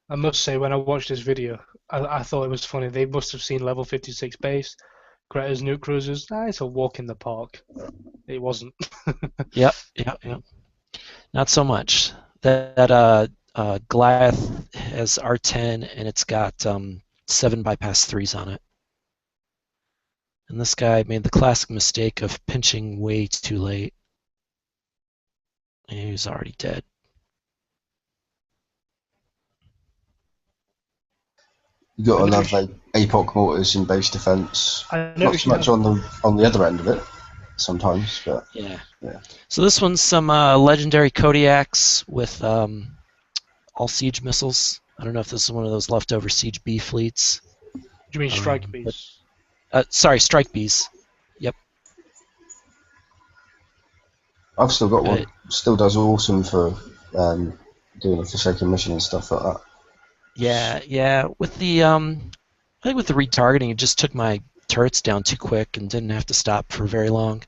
I must say, when I watched this video, I thought it was funny. They must have seen level 56 base, Greta's nuke cruisers. It's a walk in the park. It wasn't. Yep. Not so much. That Goliath has R10 and it's got 7 bypass 3s on it. And this guy made the classic mistake of pinching way too late. And he was already dead. You got to love APOC mortars in base defense. Not so much on the other end of it sometimes, but yeah. So this one's some legendary Kodiaks with all siege missiles. I don't know if this is one of those leftover siege B fleets. Do you mean strike bees? Sorry, strike bees. Yep. I've still got one. Still does awesome for doing a Forsaken mission and stuff like that. Yeah. With the I think with the retargeting, it just took my turrets down too quick and didn't have to stop for very long.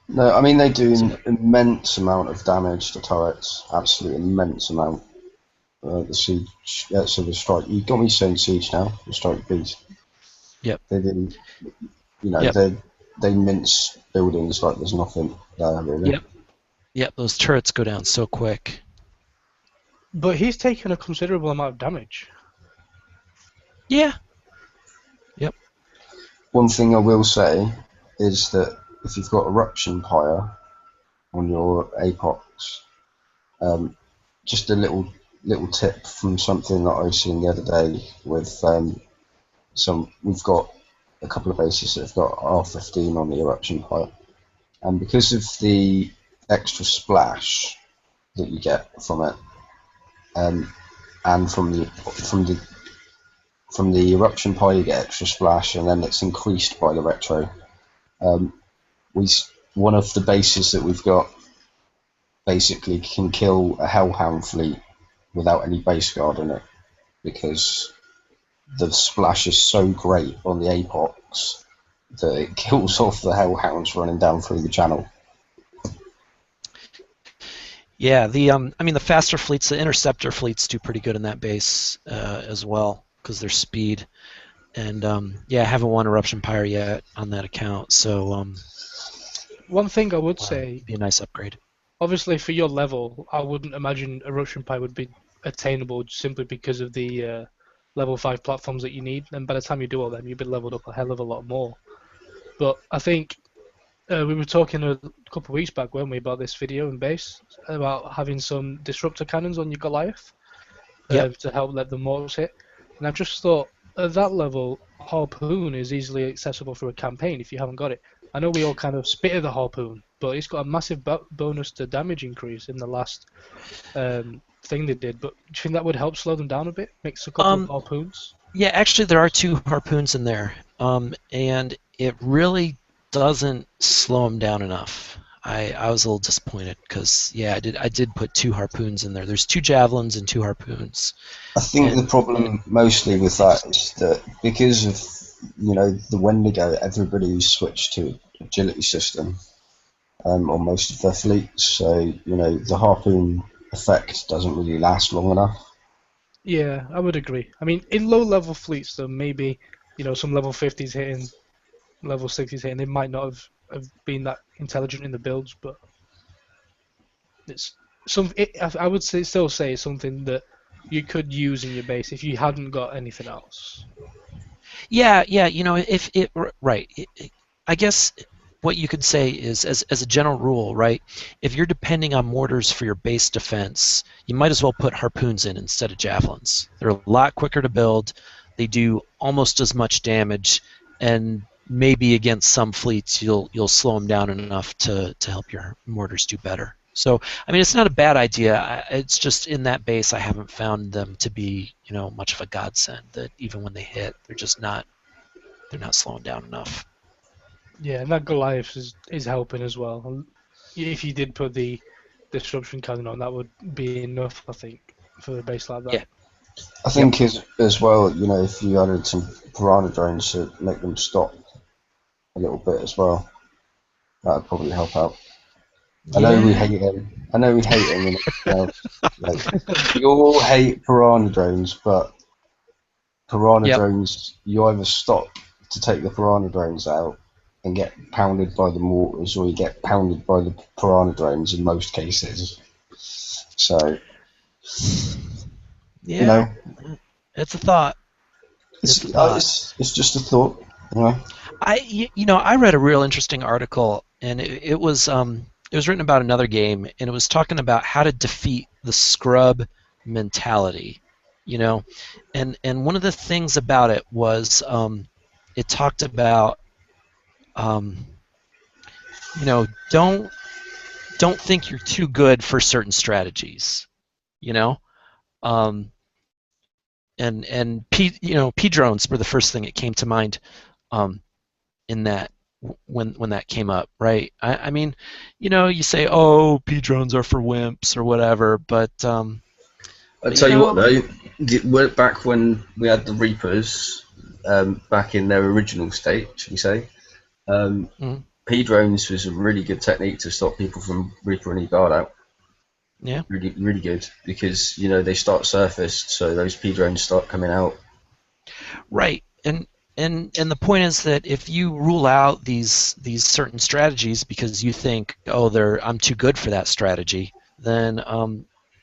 No, I mean they do So, an immense amount of damage to turrets, absolute immense amount. The siege, so the strike. You got me saying siege now. The strike beast. yep, They do, yep, they mince buildings like there's nothing there really. yep, yep. Those turrets go down so quick. But he's taken a considerable amount of damage. Yeah. Yep. One thing I will say is that if you've got eruption pyre on your apox, just a little tip from something that I was seeing the other day with we've got a couple of bases that have got R15 on the eruption pyre, and because of the extra splash that you get from it, and from the eruption pyre you get extra splash, and then it's increased by the retro. We One of the bases that we've got basically can kill a Hellhound fleet without any base guard in it because the splash is so great on the Apox that it kills off the Hellhounds running down through the channel. Yeah. I mean, the faster fleets, the interceptor fleets, do pretty good in that base as well because their speed. And yeah, I haven't won Eruption Pyre yet on that account, so One thing I would say, be a nice upgrade. obviously for your level, I wouldn't imagine Eruption Pie would be attainable simply because of the level 5 platforms that you need, and by the time you do all them, you'll be leveled up a hell of a lot more. But I think we were talking a couple of weeks back, weren't we, about this video in base, about having some disruptor cannons on your Goliath Yep. to help let the mortars hit. And I've just thought, at that level, Harpoon is easily accessible for a campaign if you haven't got it. I know we all kind of spit at the Harpoon, but it's got a massive bonus to damage increase in the last thing they did. But do you think that would help slow them down a bit? Mix a couple of Harpoons? Yeah, actually, there are 2 harpoons in there, and it really doesn't slow them down enough. I was a little disappointed because yeah, I did put 2 harpoons in there. There's 2 javelins and 2 harpoons. I think the problem mostly with that is that because of the Wendigo, everybody's switched to agility system on most of their fleets, so the harpoon effect doesn't really last long enough. Yeah, I would agree. I mean, in low-level fleets, though, maybe some level 50s hitting, level 60s hitting, they might not have been that intelligent in the builds, but it's I would still say it's something that you could use in your base if you hadn't got anything else. Yeah, yeah, if it right, I guess what you could say is, as a general rule, right, if you're depending on mortars for your base defense, you might as well put harpoons in instead of javelins. They're a lot quicker to build. They do almost as much damage, and maybe against some fleets you'll slow them down enough to help your mortars do better. So, I mean, it's not a bad idea. It's just in that base I haven't found them to be, much of a godsend. That even when they hit, they're not slowing down enough. Yeah, and that Goliath is helping as well. And if you did put the disruption cannon on, that would be enough, I think, for a base like that. Yeah. I think as well, if you added some piranha drones to make them stop a little bit as well, that would probably help out. I know we hate him. And everything else. We all hate piranha drones, but piranha drones, you either stop to take the piranha drones out and get pounded by the mortars, or you get pounded by the piranha drones in most cases. So, yeah, it's a thought. It's just a thought. I read a real interesting article, and it was written about another game, and it was talking about how to defeat the scrub mentality, and one of the things about it was it talked about don't think you're too good for certain strategies, and P drones were the first thing that came to mind in that when that came up, right? I mean, you say, oh, P drones are for wimps or whatever, but I'll tell you what though, back when we had the Reapers, back in their original state, should we say, P-drones was a really good technique to stop people from reaping any guard out. Yeah. Really, really good, because they start surfaced, so those P-drones start coming out. Right. And the point is that if you rule out these certain strategies because you think, oh, I'm too good for that strategy, then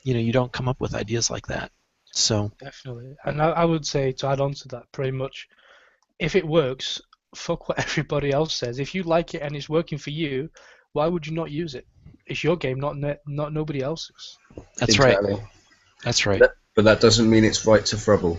you don't come up with ideas like that. So Definitely. And I would say, to add on to that, pretty much, if it works, fuck what everybody else says. If you like it and it's working for you, why would you not use it? It's your game, not nobody else's. that's Exactly. right. That's right. But that doesn't mean it's right to frubble.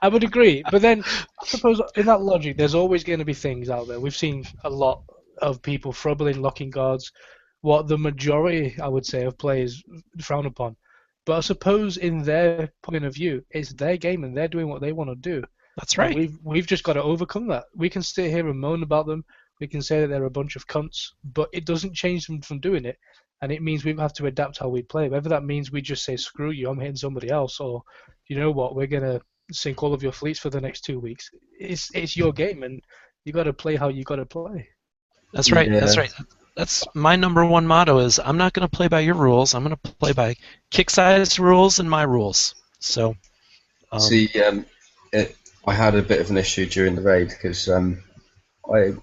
I would agree, but then I suppose in that logic, there's always going to be things out there. We've seen a lot of people throbbling, locking guards, what the majority, I would say, of players frown upon. But I suppose in their point of view, it's their game and they're doing what they want to do. That's right. And we've just got to overcome that. We can sit here and moan about them. We can say that they're a bunch of cunts, but it doesn't change them from doing it. And it means we have to adapt how we play. Whether that means we just say, screw you, I'm hitting somebody else, or you know what, we're going to sink all of your fleets for the next 2 weeks. It's your game, and you got to play how you got to play. That's right. Yeah. That's right. That's my number one motto is I'm not going to play by your rules. I'm going to play by Kick-Size rules and my rules. So, See, I had a bit of an issue during the raid because I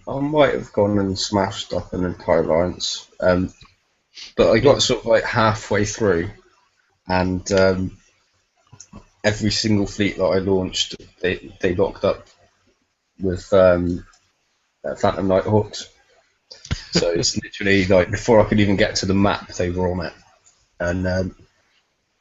might have gone and smashed up an entire alliance, but I got sort of like halfway through, and every single fleet that I launched, they locked up with Phantom Nighthawks. So it's literally like before I could even get to the map, they were on it. And I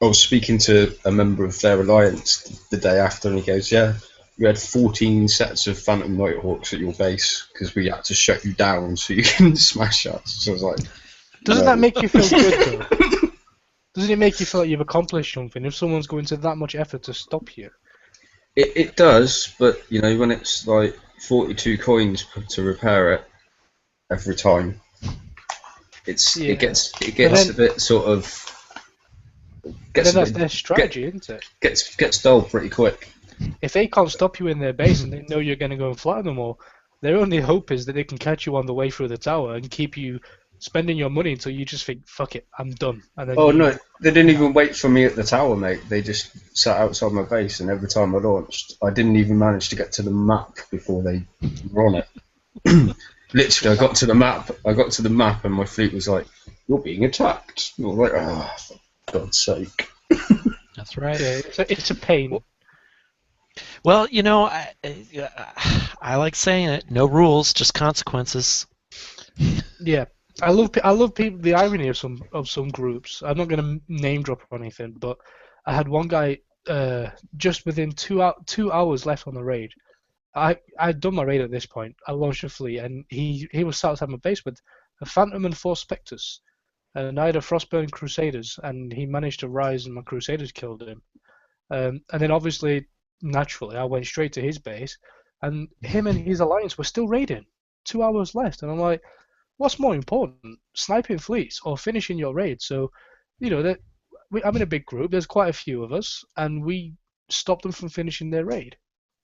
was speaking to a member of their alliance the day after, and he goes, "Yeah, you had 14 sets of Phantom Nighthawks at your base because we had to shut you down so you can smash us." So I was like, Doesn't that make you feel good, though? Doesn't it make you feel like you've accomplished something if someone's going to that much effort to stop you? It does, but when it's like 42 coins to repair it every time, it gets a bit sort of that's their strategy, isn't it? Gets dull pretty quick. If they can't stop you in their base and they know you're going to go and flatten them all, their only hope is that they can catch you on the way through the tower and keep you spending your money until you just think, fuck it, I'm done. And then no, they didn't even wait for me at the tower, mate. They just sat outside my base, and every time I launched, I didn't even manage to get to the map before they were on it. Literally, I got to the map, and my fleet was like, "You're being attacked." And I was like, "Oh, for God's sake!" That's right. Yeah, it's a pain. Well, I like saying it. No rules, just consequences. Yeah, I love people. The irony of some groups. I'm not going to name drop or anything, but I had one guy just within 2 hours left on the raid. I'd done my raid at this point. I launched a fleet, and he was sat outside my base with a Phantom and 4 Spectres, and I had a Frostburn Crusaders, and he managed to rise, and my Crusaders killed him. And then obviously, naturally, I went straight to his base, and him and his alliance were still raiding. 2 hours left, and I'm like, what's more important, sniping fleets or finishing your raid? So, I'm in a big group. There's quite a few of us, and we stopped them from finishing their raid,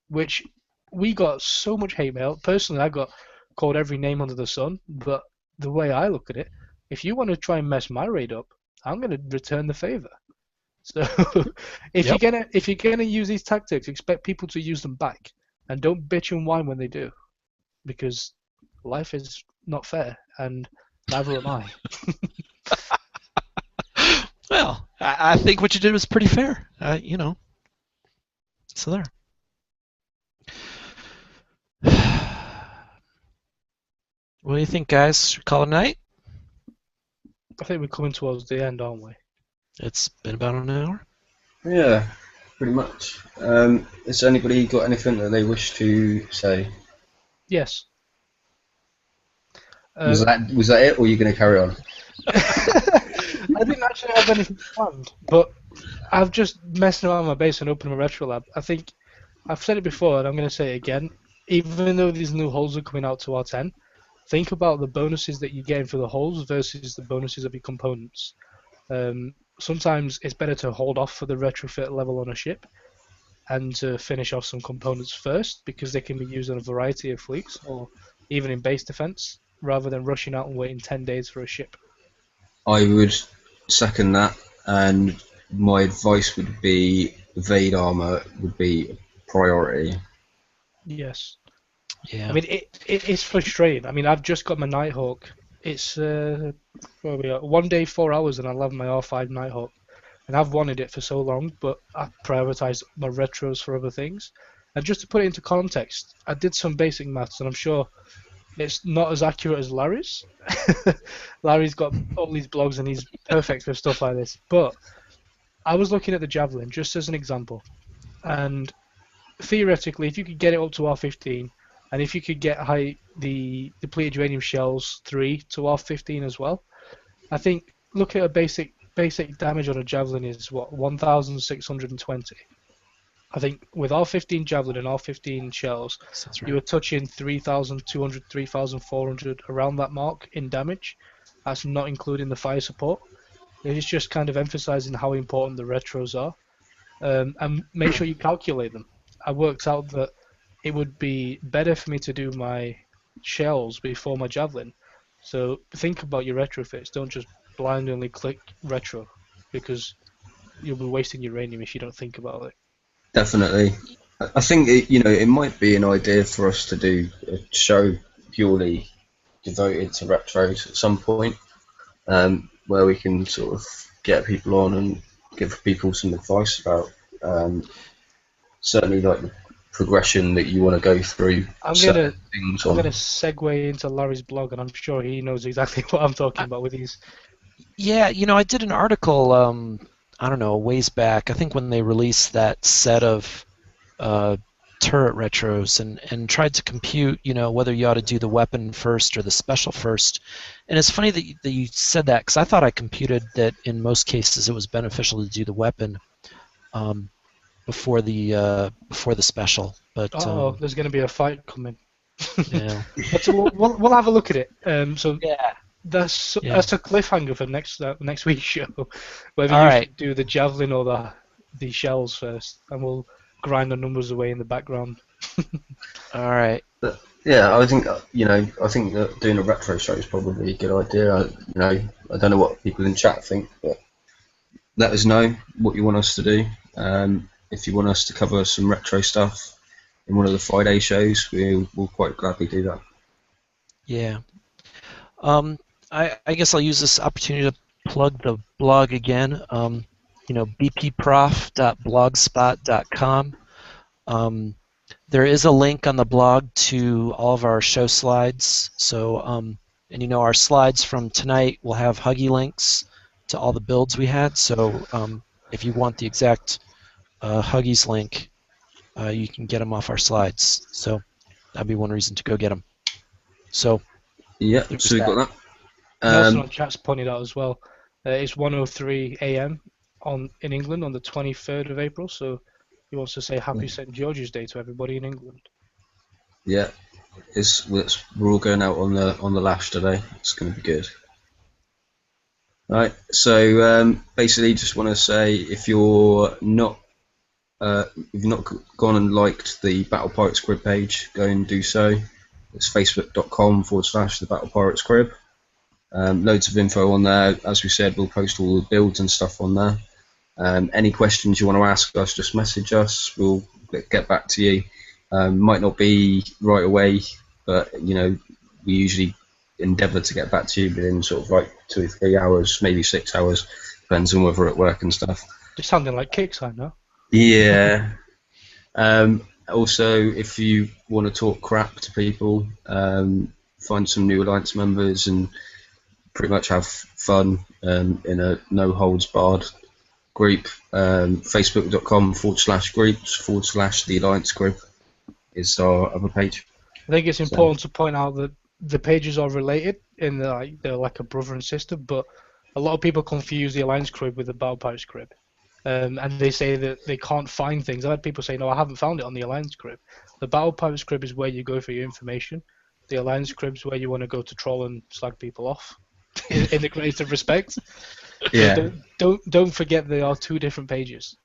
which we got so much hate mail. Personally, I got called every name under the sun. But the way I look at it, if you want to try and mess my raid up, I'm going to return the favor. So, if you're gonna use these tactics, expect people to use them back, and don't bitch and whine when they do, because life is not fair, and neither am I. Well, I think what you did was pretty fair. So there. What do you think, guys? Call it a night? I think we're coming towards the end, aren't we? It's been about an hour. Yeah, pretty much. Has anybody got anything that they wish to say? Yes. Was that it, or are you going to carry on? I didn't actually have anything planned, but I've just messing around my base and opening my retro lab. I think I've said it before, and I'm going to say it again. Even though these new holes are coming out to R10, think about the bonuses that you're getting for the holes versus the bonuses of your components. Sometimes it's better to hold off for the retrofit level on a ship, and to finish off some components first because they can be used on a variety of fleets or even in base defense rather than rushing out and waiting 10 days for a ship. I would second that, and my advice would be Vade armor would be priority. Yes. Yeah. I mean, it's frustrating. I mean, I've just got my Nighthawk. It's where we are, 1 day, 4 hours, and I'll have my R5 Nighthawk. And I've wanted it for so long, but I prioritised my retros for other things. And just to put it into context, I did some basic maths, and I'm sure it's not as accurate as Larry's. Larry's got all these blogs, and he's perfect for stuff like this. But I was looking at the Javelin, just as an example. And theoretically, if you could get it up to R15, and if you could get the depleted uranium shells 3 to R15 as well, I think look at a basic damage on a javelin is what 1,620. I think with R15 javelin and R15 shells, That's right. you were touching 3,200, 3,400 around that mark in damage. That's not including the fire support. It's just kind of emphasizing how important the retros are, and make sure you calculate them. I worked out that it would be better for me to do my shells before my javelin. So think about your retrofits. Don't just blindly click retro, because you'll be wasting uranium if you don't think about it. Definitely. I think it might be an idea for us to do a show purely devoted to retros at some point, where we can sort of get people on and give people some advice about certainly like the progression that you want to go through. I'm gonna segue into Larry's blog, and I'm sure he knows exactly what I'm talking about with these. Yeah, I did an article, I don't know, a ways back, I think when they released that set of turret retros, and tried to compute, whether you ought to do the weapon first or the special first. And it's funny that you said that, because I thought I computed that in most cases it was beneficial to do the weapon before the special. But There's going to be a fight coming. Yeah. But we'll have a look at it. So yeah. That's a cliffhanger for next week's show. Whether All you right. should do the javelin or the shells first, and we'll grind the numbers away in the background. All right. But, yeah, I think that doing a retro show is probably a good idea. I don't know what people in chat think, but let us know what you want us to do. If you want us to cover some retro stuff in one of the Friday shows, we'll quite gladly do that. Yeah. I guess I'll use this opportunity to plug the blog again. bpprof.blogspot.com. There is a link on the blog to all of our show slides. So, our slides from tonight will have Huggy links to all the builds we had. So, if you want the exact Huggies link, you can get them off our slides. So, that'd be one reason to go get them. So. Yeah, so we've got that. Nelson on chat's pointed out as well. It's 1:03 a.m. in England on the 23rd of April, so he wants to say Happy St. George's Day to everybody in England. Yeah, we're all going out on the lash today. It's going to be good. Right, so basically, just want to say if you've not gone and liked the Battle Pirates Crib page, go and do so. It's facebook.com/the Battle Pirates Crib. Loads of info on there. As we said, we'll post all the builds and stuff on there. Any questions you want to ask us, just message us. We'll get back to you. Might not be right away, but we usually endeavour to get back to you within sort of like 2 or 3 hours, maybe 6 hours, depends on whether we're at work and stuff. Just sounding like Kickside now. Yeah. Also, if you want to talk crap to people, find some new Alliance members and pretty much have fun in a no-holds-barred group. Facebook.com/groups/the Alliance Group is our other page. I think it's important to point out that the pages are related in they're like a brother and sister, but a lot of people confuse the Alliance Crib with the Battle Pirates Crib. And they say that they can't find things. I've had people say, no, I haven't found it on the Alliance Crib. The Battle Pirates Crib is where you go for your information. The Alliance Crib is where you want to go to troll and slag people off, in the greatest of respect. Yeah. So don't forget they are two different pages.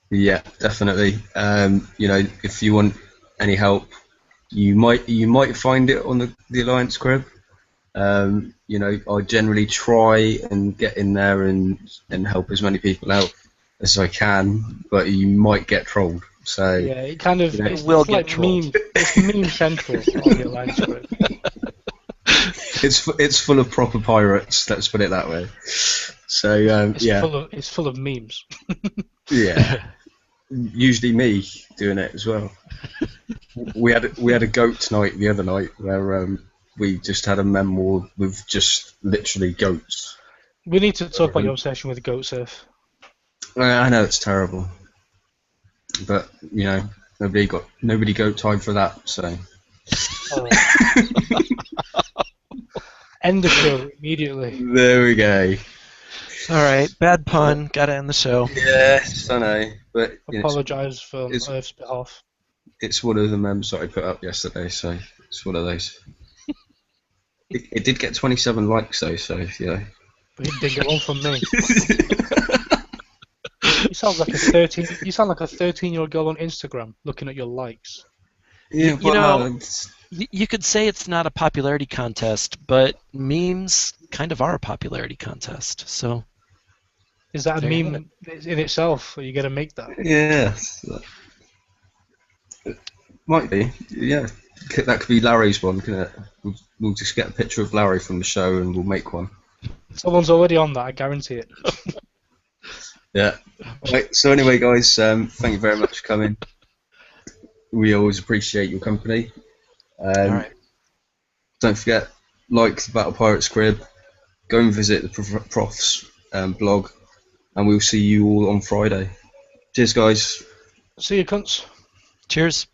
Yeah, definitely. You know, if you want any help, you might find it on the Alliance Crib. You know, I generally try and get in there and help as many people out as I can, but you might get trolled. So, Yeah, it kind of you know, It will it's get like trolled. it's meme central on the Alliance group. it's full of proper pirates. Let's put it that way. So yeah, It's full of memes. yeah. Usually me doing it as well. We had a goat night the other night where we just had a mem war with just literally goats. We need to talk about your obsession with goat surf. I know it's terrible, but you know nobody got time for that. So Oh. End the show immediately. there we go. All right, bad pun. Gotta end the show. Yes, I know, but you know, Apologise for it's Earth's behalf. it's one of the memes that I put up yesterday, so it's one of those. It did get 27 likes though, so yeah. But he didn't get one from me. You sound like a 13. You sound like a 13-year-old girl on Instagram looking at your likes. Yeah, You know, it's- you could say it's not a popularity contest, but memes kind of are a popularity contest. So Is that a There you have meme in itself? Are you gonna make that? yeah, it might be. Yeah, that could be Larry's one, couldn't it? We'll just get a picture of Larry from the show and we'll make one. Someone's already on that. I guarantee it. Yeah. Right. So anyway, guys, thank you very much for coming. We always appreciate your company. all right. Don't forget, like the Battle Pirates Crib. Go and visit the Prof's blog, and we'll see you all on Friday. Cheers, guys. See you, cunts. Cheers.